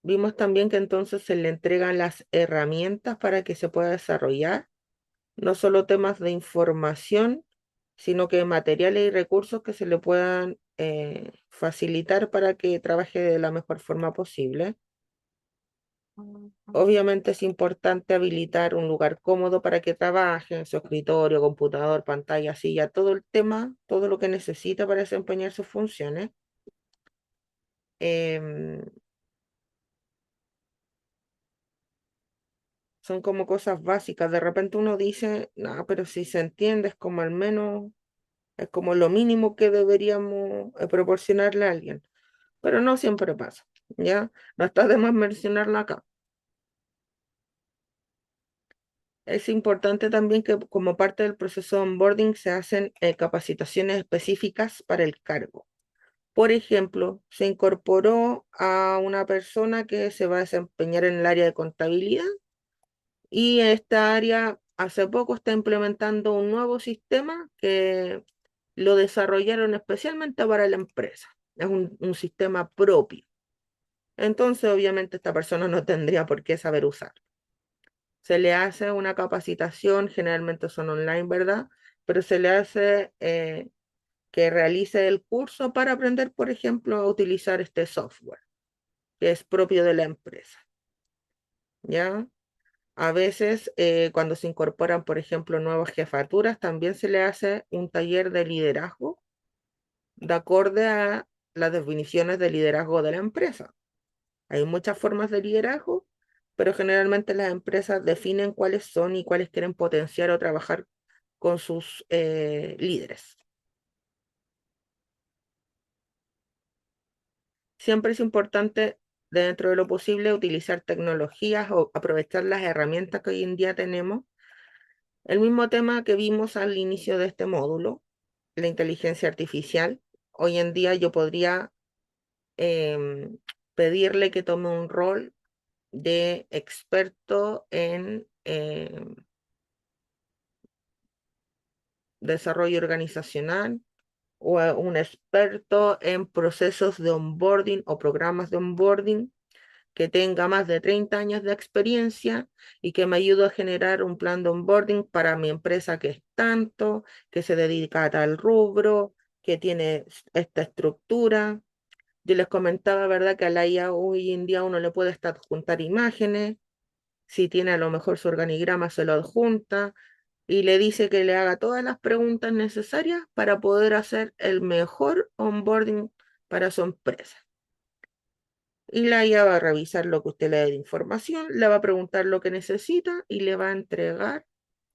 Vimos también que entonces se le entregan las herramientas para que se pueda desarrollar, no solo temas de información, sino que materiales y recursos que se le puedan facilitar para que trabaje de la mejor forma posible. Obviamente es importante habilitar un lugar cómodo para que trabaje en su escritorio, computador, pantalla, silla, todo el tema, todo lo que necesita para desempeñar sus funciones. Em, Son como cosas básicas. De repente uno dice, no, pero si se entiende, es como al menos, es como lo mínimo que deberíamos proporcionarle a alguien. Pero no siempre pasa, ¿ya? No está de más mencionarlo acá. Es importante también que como parte del proceso de onboarding se hacen capacitaciones específicas para el cargo. Por ejemplo, se incorporó a una persona que se va a desempeñar en el área de contabilidad y esta área hace poco está implementando un nuevo sistema que lo desarrollaron especialmente para la empresa. Es un sistema propio. Entonces, obviamente, esta persona no tendría por qué saber usar. Se le hace una capacitación, generalmente son online, ¿verdad? Pero se le hace que realice el curso para aprender, por ejemplo, a utilizar este software, que es propio de la empresa, ¿ya? A veces, cuando se incorporan, por ejemplo, nuevas jefaturas, también se le hace un taller de liderazgo de acorde a las definiciones de liderazgo de la empresa. Hay muchas formas de liderazgo, pero generalmente las empresas definen cuáles son y cuáles quieren potenciar o trabajar con sus líderes. Siempre es importante, dentro de lo posible, utilizar tecnologías o aprovechar las herramientas que hoy en día tenemos. El mismo tema que vimos al inicio de este módulo, la inteligencia artificial. Hoy en día yo podría em, pedirle que tome un rol de experto en desarrollo organizacional o a un experto en procesos de onboarding o programas de onboarding que tenga más de 30 años de experiencia y que me ayude a generar un plan de onboarding para mi empresa que es tanto, que se dedica a tal rubro, que tiene esta estructura. Yo les comentaba, ¿verdad?, que a la IA hoy en día uno le puede hasta adjuntar imágenes, si tiene a lo mejor su organigrama se lo adjunta y le dice que le haga todas las preguntas necesarias para poder hacer el mejor onboarding para su empresa. Y la IA va a revisar lo que usted le dé de información, le va a preguntar lo que necesita y le va a entregar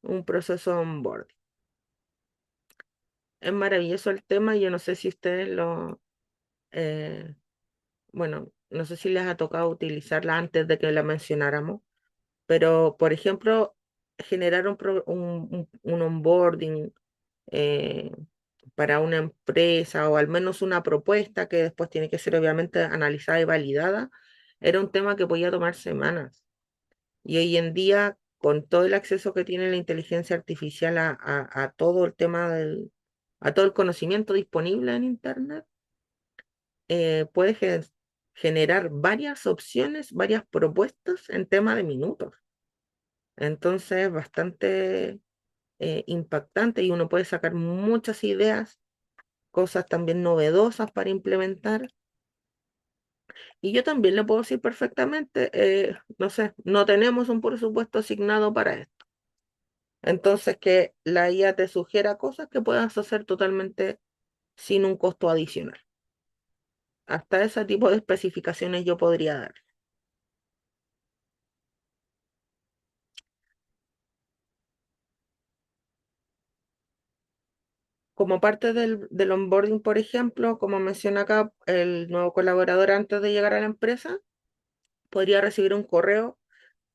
un proceso de onboarding. Es maravilloso el tema, yo no sé si ustedes eh, bueno, no sé si les ha tocado utilizarla antes de que la mencionáramos, pero por ejemplo, generar un onboarding eh, para una empresa o al menos una propuesta que después tiene que ser obviamente analizada y validada, era un tema que podía tomar semanas. Y hoy en día, con todo el acceso que tiene la inteligencia artificial a todo el tema a todo el conocimiento disponible en Internet, puede generar varias opciones, varias propuestas en tema de minutos. Entonces, bastante impactante y uno puede sacar muchas ideas, cosas también novedosas para implementar. Y yo también le puedo decir perfectamente, no sé, no tenemos un presupuesto asignado para esto. Entonces, que la IA te sugiera cosas que puedas hacer totalmente sin un costo adicional. Hasta ese tipo de especificaciones yo podría dar. Como parte del onboarding, por ejemplo, como menciona acá, el nuevo colaborador antes de llegar a la empresa podría recibir un correo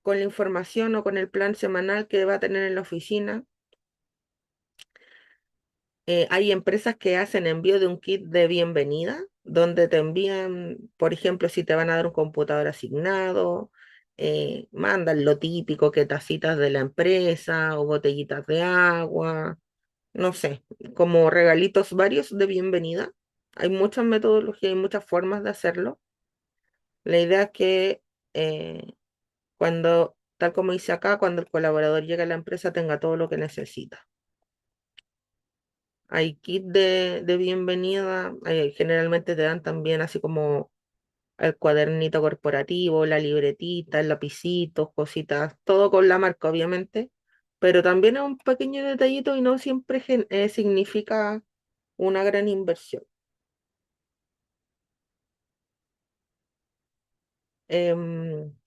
con la información o con el plan semanal que va a tener en la oficina. Hay empresas que hacen envío de un kit de bienvenida, donde te envían, por ejemplo, si te van a dar un computador asignado, mandan lo típico, que tacitas de la empresa o botellitas de agua, no sé, como regalitos varios de bienvenida. Hay muchas metodologías y muchas formas de hacerlo. La idea es que tal como dice acá, cuando el colaborador llega a la empresa tenga todo lo que necesita. Hay kit de bienvenida, generalmente te dan también así como el cuadernito corporativo, la libretita, el lapicito, cositas, todo con la marca obviamente, pero también es un pequeño detallito y no siempre significa una gran inversión.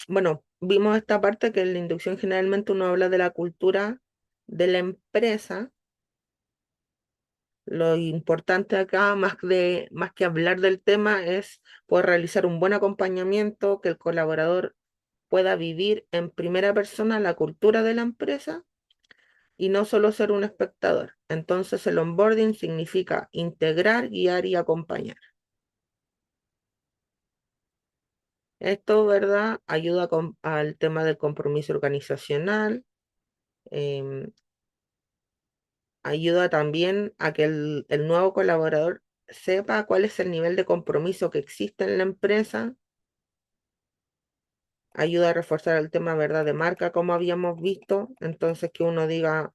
Bueno, vimos esta parte que en la inducción generalmente uno habla de la cultura de la empresa. Lo importante acá, más que hablar del tema, es poder realizar un buen acompañamiento, que el colaborador pueda vivir en primera persona la cultura de la empresa y no solo ser un espectador. Entonces el onboarding significa integrar, guiar y acompañar. Esto, ¿verdad? Ayuda al tema del compromiso organizacional, Em, Ayuda también a que el nuevo colaborador sepa cuál es el nivel de compromiso que existe en la empresa. Ayuda a reforzar el tema, ¿verdad?, de marca, como habíamos visto. Entonces, que uno diga,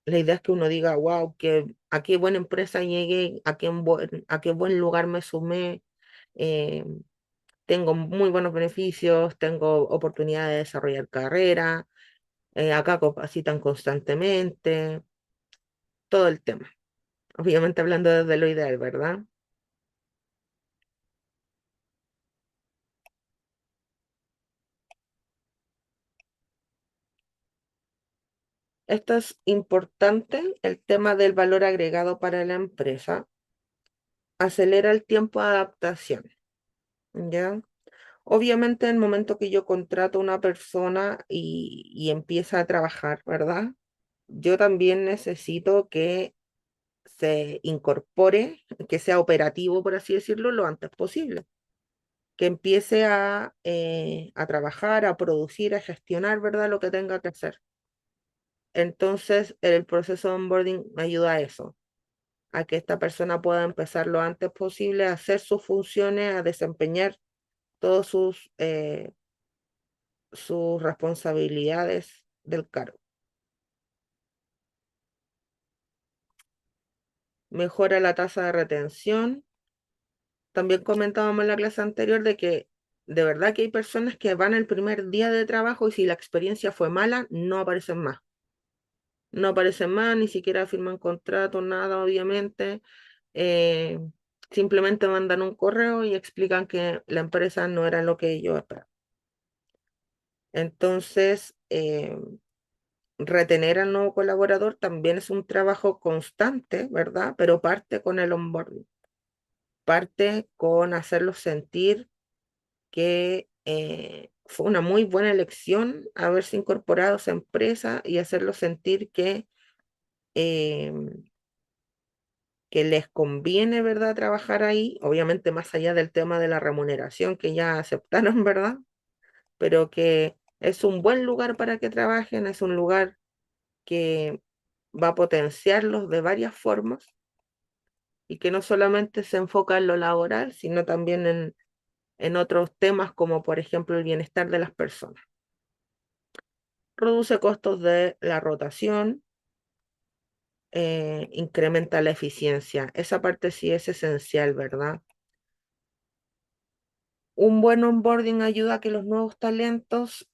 la idea es que uno diga, wow, que a qué buena empresa llegué, a qué buen lugar me sumé, eh, tengo muy buenos beneficios, tengo oportunidad de desarrollar carrera, acá capacitan constantemente, todo el tema. Obviamente hablando desde lo ideal, ¿verdad? Esto es importante, el tema del valor agregado para la empresa. Acelera el tiempo de adaptación, ¿ya? Obviamente, en el momento que yo contrato a una persona y empieza a trabajar, ¿verdad? Yo también necesito que se incorpore, que sea operativo, por así decirlo, lo antes posible, que empiece a trabajar, a producir, a gestionar, ¿verdad? Lo que tenga que hacer. Entonces, el proceso de onboarding me ayuda a eso, a que esta persona pueda empezar lo antes posible a hacer sus funciones, a desempeñar todas sus responsabilidades del cargo. Mejora la tasa de retención. También comentábamos en la clase anterior de que de verdad que hay personas que van el primer día de trabajo y si la experiencia fue mala, no aparecen más. No aparecen más, ni siquiera firman contrato, nada, obviamente. Eh, Simplemente mandan un correo y explican que la empresa no era lo que ellos esperaban. Entonces, retener al nuevo colaborador también es un trabajo constante, ¿verdad? Pero parte con el onboarding, parte con hacerlos sentir que fue una muy buena elección haberse incorporado a esa empresa y hacerlos sentir eh, que les conviene, ¿verdad?, trabajar ahí, obviamente más allá del tema de la remuneración que ya aceptaron, ¿verdad? Pero que es un buen lugar para que trabajen, es un lugar que va a potenciarlos de varias formas y que no solamente se enfoca en lo laboral, sino también en otros temas como por ejemplo el bienestar de las personas. Reduce costos de la rotación, incrementa la eficiencia. Esa parte sí es esencial, ¿verdad? Un buen onboarding ayuda a que los nuevos talentos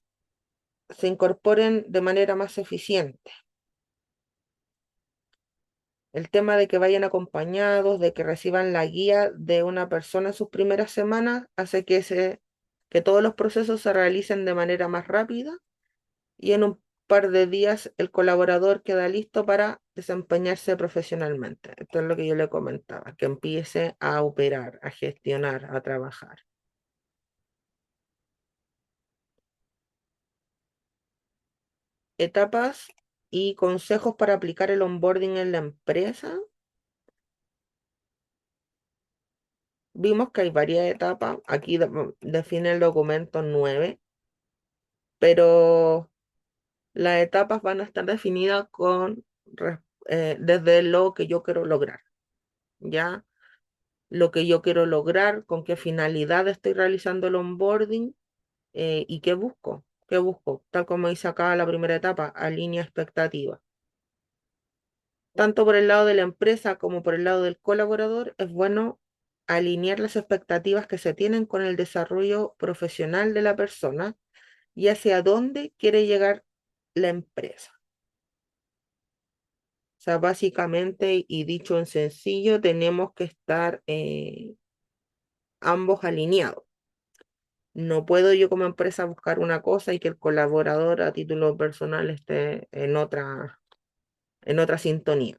se incorporen de manera más eficiente. El tema de que vayan acompañados, de que reciban la guía de una persona en sus primeras semanas, hace que todos los procesos se realicen de manera más rápida y en un par de días el colaborador queda listo para desempeñarse profesionalmente. Esto es lo que yo le comentaba, que empiece a operar, a gestionar, a trabajar. Etapas y consejos para aplicar el onboarding en la empresa. Vimos que hay varias etapas. Aquí define el documento 9, pero las etapas van a estar definidas desde lo que yo quiero lograr, ¿ya? Lo que yo quiero lograr, con qué finalidad estoy realizando el onboarding y qué busco. ¿Qué busco? Tal como dice acá la primera etapa, alinea expectativas. Tanto por el lado de la empresa como por el lado del colaborador, es bueno alinear las expectativas que se tienen con el desarrollo profesional de la persona y hacia dónde quiere llegar la empresa. O sea, básicamente, y dicho en sencillo, tenemos que estar ambos alineados. No puedo yo como empresa buscar una cosa y que el colaborador a título personal esté en otra sintonía.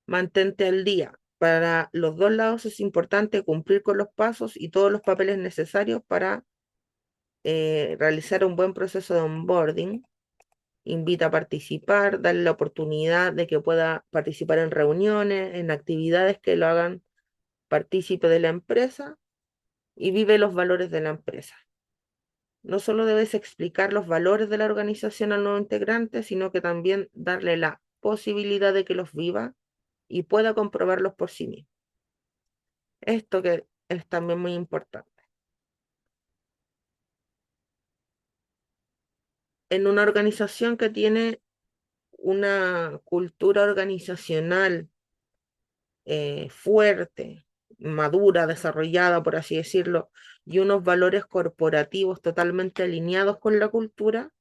Mantente al día. Para los dos lados es importante cumplir con los pasos y todos los papeles necesarios para realizar un buen proceso de onboarding. Invita a participar, darle la oportunidad de que pueda participar en reuniones, en actividades que lo hagan partícipe de la empresa y vive los valores de la empresa. no solo debes explicar los valores de la organización al nuevo integrante, sino que también darle la posibilidad de que los viva y pueda comprobarlos por sí mismo. Esto que es también muy importante. En una organización que tiene una cultura organizacional fuerte, madura, desarrollada, por así decirlo, y unos valores corporativos totalmente alineados con la cultura,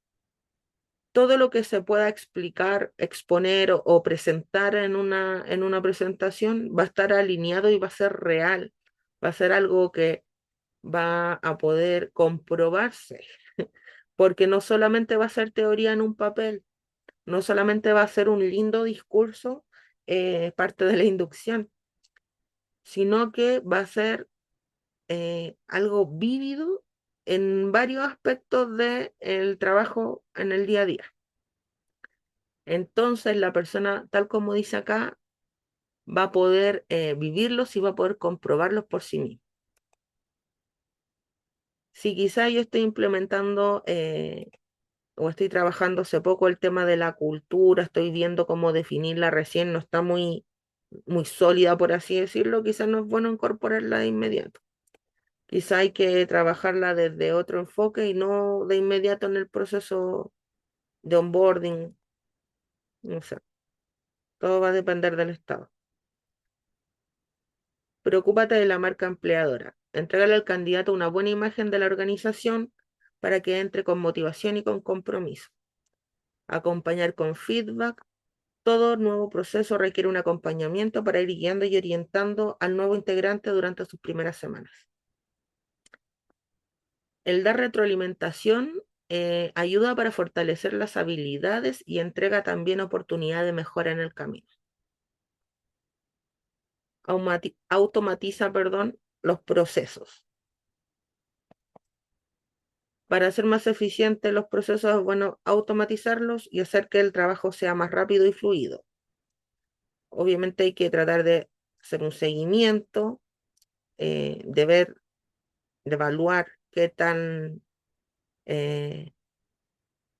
todo lo que se pueda explicar, exponer o presentar en una presentación va a estar alineado y va a ser real, va a ser algo que va a poder comprobarse, porque no solamente va a ser teoría en un papel, no solamente va a ser un lindo discurso, parte de la inducción, sino que va a ser algo vívido en varios aspectos del trabajo en el día a día. Entonces la persona, tal como dice acá, va a poder vivirlos y va a poder comprobarlos por sí mismo. Si quizá yo estoy implementando o estoy trabajando hace poco el tema de la cultura, estoy viendo cómo definirla recién, no está muy sólida, por así decirlo, quizás no es bueno incorporarla de inmediato. Quizá hay que trabajarla desde otro enfoque y no de inmediato en el proceso de onboarding. No sé, todo va a depender del estado. Preocúpate de la marca empleadora. Entrégale al candidato una buena imagen de la organización para que entre con motivación y con compromiso. Acompañar con feedback. Todo nuevo proceso requiere un acompañamiento para ir guiando y orientando al nuevo integrante durante sus primeras semanas. El dar retroalimentación ayuda para fortalecer las habilidades y entrega también oportunidad de mejora en el camino. Automatiza, perdón, los procesos. Para hacer más eficientes los procesos es bueno automatizarlos y hacer que el trabajo sea más rápido y fluido. Obviamente hay que tratar de hacer un seguimiento, de ver, de evaluar eh,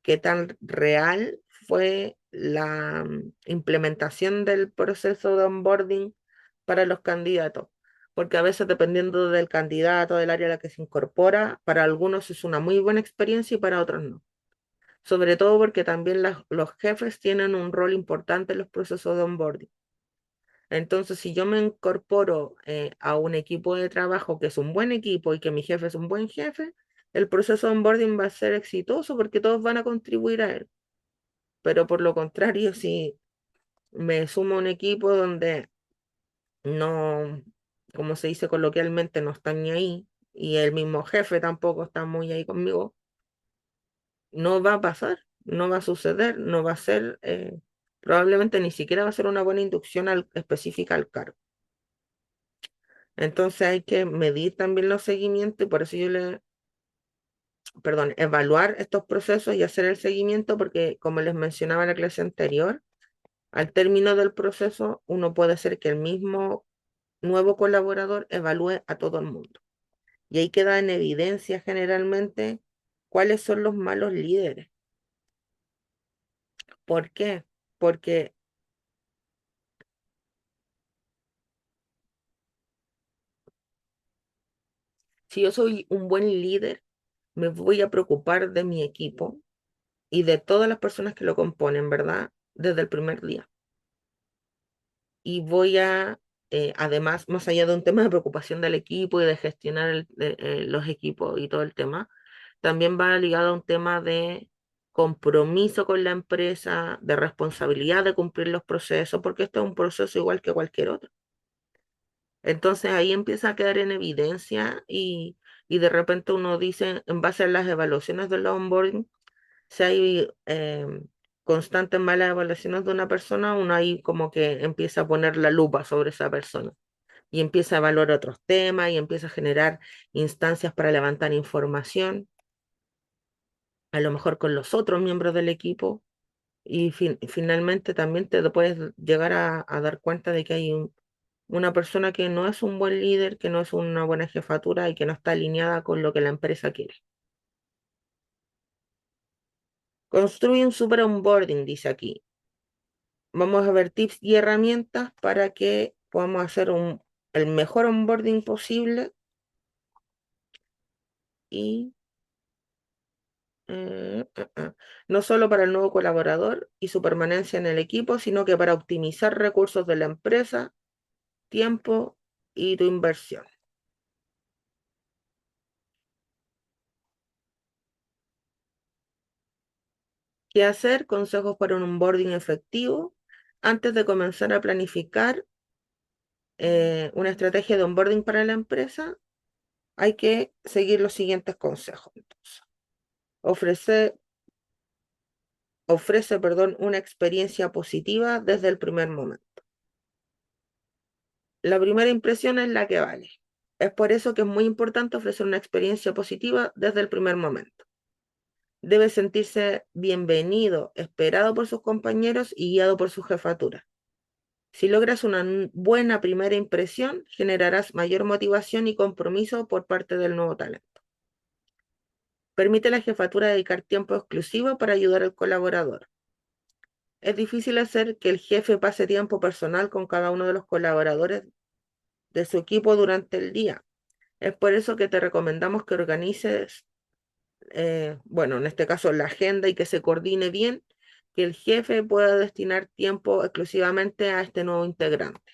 qué tan real fue la implementación del proceso de onboarding para los candidatos. Porque a veces dependiendo del candidato, del área a la que se incorpora, para algunos es una muy buena experiencia y para otros no. Sobre todo porque también los jefes tienen un rol importante en los procesos de onboarding. Entonces, si yo me incorporo a un equipo de trabajo que es un buen equipo y que mi jefe es un buen jefe, el proceso de onboarding va a ser exitoso porque todos van a contribuir a él. Pero por lo contrario, si me sumo a un equipo donde no, como se dice coloquialmente, no están ni ahí, y el mismo jefe tampoco está muy ahí conmigo, no va a pasar, no va a suceder, no va a ser, probablemente ni siquiera va a ser una buena inducción específica al cargo. Entonces hay que medir también los seguimientos y por eso perdón, evaluar estos procesos y hacer el seguimiento porque como les mencionaba en la clase anterior, al término del proceso uno puede hacer que el mismo nuevo colaborador evalúe a todo el mundo. Y ahí queda en evidencia generalmente cuáles son los malos líderes. ¿Por qué? Porque si yo soy un buen líder, me voy a preocupar de mi equipo y de todas las personas que lo componen, ¿verdad? Desde el primer día. Y voy a, además, más allá de un tema de preocupación del equipo y de gestionar los equipos y todo el tema, también va ligado a un tema de compromiso con la empresa, de responsabilidad de cumplir los procesos, porque esto es un proceso igual que cualquier otro. Entonces ahí empieza a quedar en evidencia y de repente uno dice, en base a las evaluaciones del onboarding, si hay constantes malas evaluaciones de una persona, uno ahí como que empieza a poner la lupa sobre esa persona y empieza a evaluar otros temas y empieza a generar instancias para levantar información, a lo mejor con los otros miembros del equipo y finalmente también te puedes llegar a dar cuenta de que hay una persona que no es un buen líder, que no es una buena jefatura y que no está alineada con lo que la empresa quiere. Construye un super onboarding, dice aquí. Vamos a ver tips y herramientas para que podamos hacer el mejor onboarding posible y no solo para el nuevo colaborador y su permanencia en el equipo, sino que para optimizar recursos de la empresa, tiempo y tu inversión. ¿Qué hacer? Consejos para un onboarding efectivo. Antes de comenzar a planificar una estrategia de onboarding para la empresa, hay que seguir los siguientes consejos. Entonces, ofrece, perdón, una experiencia positiva desde el primer momento. La primera impresión es la que vale. Es por eso que es muy importante ofrecer una experiencia positiva desde el primer momento. Debe sentirse bienvenido, esperado por sus compañeros y guiado por su jefatura. Si logras una buena primera impresión, generarás mayor motivación y compromiso por parte del nuevo talento. Permite a la jefatura dedicar tiempo exclusivo para ayudar al colaborador. Es difícil hacer que el jefe pase tiempo personal con cada uno de los colaboradores de su equipo durante el día. Es por eso que te recomendamos que organices, bueno, en este caso la agenda y que se coordine bien, que el jefe pueda destinar tiempo exclusivamente a este nuevo integrante.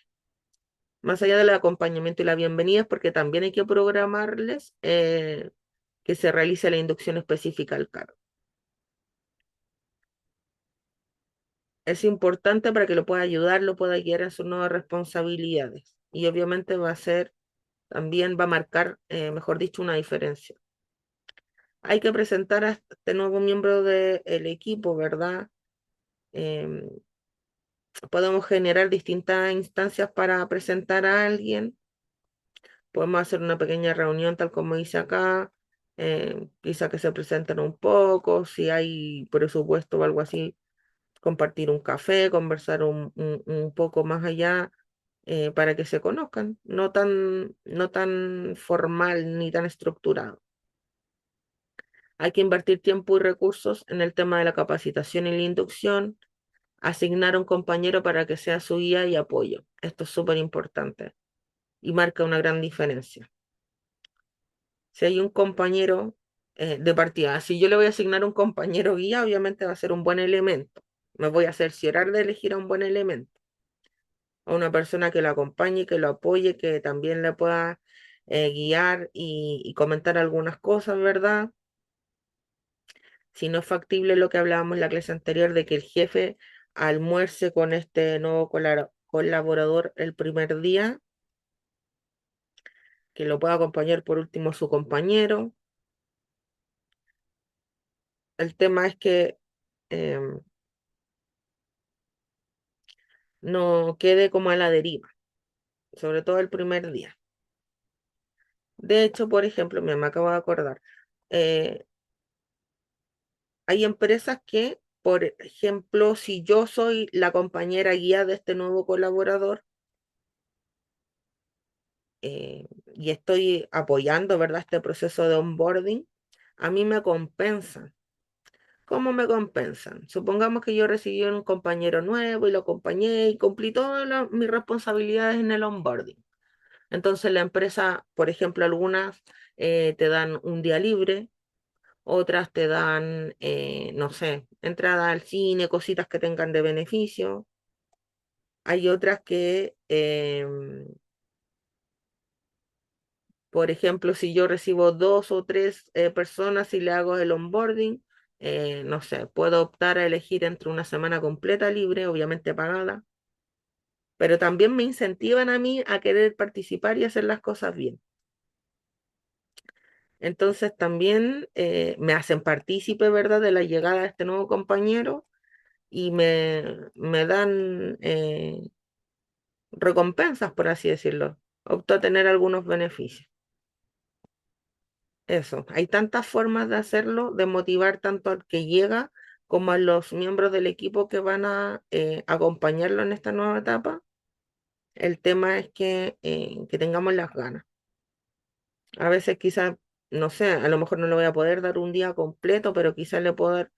Más allá del acompañamiento y la bienvenida, es porque también hay que programarles que se realice la inducción específica al cargo. Es importante para que lo pueda ayudar, lo pueda guiar en sus nuevas responsabilidades. Y obviamente va a ser, también va a marcar, mejor dicho, una diferencia. Hay que presentar a este nuevo miembro del equipo, ¿verdad? Em, Podemos generar distintas instancias para presentar a alguien. Podemos hacer una pequeña reunión, tal como dice acá. Quizá que se presenten un poco, si hay presupuesto o algo así, compartir un café, conversar un poco más allá, para que se conozcan, no tan formal ni tan estructurado. Hay que invertir tiempo y recursos en el tema de la capacitación y la inducción, asignar a un compañero para que sea su guía y apoyo. Esto es súper importante y marca una gran diferencia. Si hay un compañero de partida, si yo le voy a asignar un compañero guía, obviamente va a ser un buen elemento. Me voy a cerciorar de elegir a un buen elemento, a una persona que lo acompañe, que lo apoye, que también le pueda guiar y comentar algunas cosas, ¿verdad? Si no es factible lo que hablábamos en la clase anterior de que el jefe almuerce con este nuevo colaborador el primer día, que lo pueda acompañar por último su compañero. El tema es que em, no quede como a la deriva, sobre todo el primer día. De hecho, por ejemplo, me acabo de acordar, eh, hay empresas que, por ejemplo, si yo soy la compañera guía de este nuevo colaborador, y estoy apoyando, ¿verdad?, este proceso de onboarding, a mí me compensan. ¿Cómo me compensan? Supongamos que yo recibí un compañero nuevo y lo acompañé y cumplí todas mis responsabilidades en el onboarding. Entonces la empresa, por ejemplo, algunas te dan un día libre, otras te dan, no sé, entrada al cine, cositas que tengan de beneficio. Hay otras que, por ejemplo, si yo recibo dos o tres personas y le hago el onboarding, no sé, puedo optar a elegir entre una semana completa libre, obviamente pagada, pero también me incentivan a mí a querer participar y hacer las cosas bien. Entonces también me hacen partícipe, ¿verdad?, de la llegada de este nuevo compañero y me dan recompensas, por así decirlo. Opto a tener algunos beneficios. Eso, hay tantas formas de hacerlo, de motivar tanto al que llega como a los miembros del equipo que van a acompañarlo en esta nueva etapa. El tema es que tengamos las ganas. A veces quizás, no sé, a lo mejor no le voy a poder dar un día completo, pero quizás le puedo dar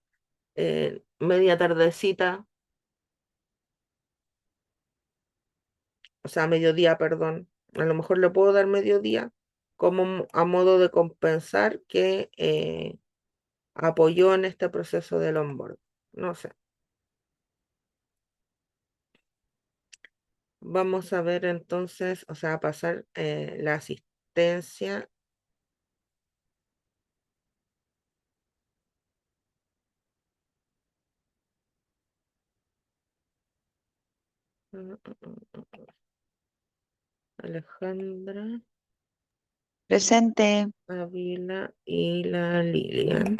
media tardecita, o sea, mediodía, perdón. A lo mejor le puedo dar mediodía como a modo de compensar que apoyó en este proceso del onboard. No sé. Vamos a ver entonces, o sea, pasar la asistencia. Alejandra, Presente. Ávila y la Lilian.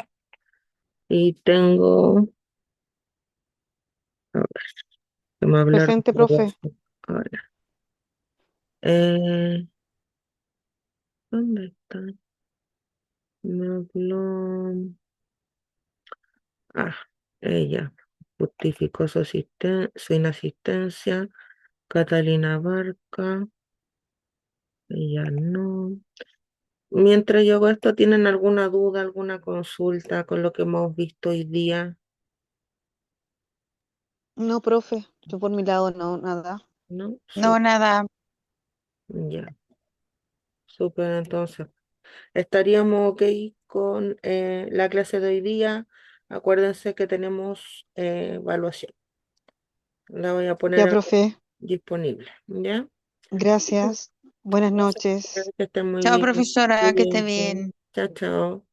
Y tengo, a ver, que me hablaron Presente, por profe. WhatsApp ahora. Eh, ¿Dónde está? Me habló. Ah, ella justificó su inasistencia. Catalina Barca, ella no. Mientras yo hago esto, ¿tienen alguna duda, alguna consulta con lo que hemos visto hoy día? No, profe. Yo por mi lado no, nada. ¿No? No, nada. Ya, súper, entonces. Estaríamos ok con la clase de hoy día. Acuérdense que tenemos evaluación. La voy a poner Ya, profe. disponible, ¿ya? Gracias. Buenas Gracias, noches. que estén muy Chao, bien. profesora, que esté Cuídense. bien. Chao, chao.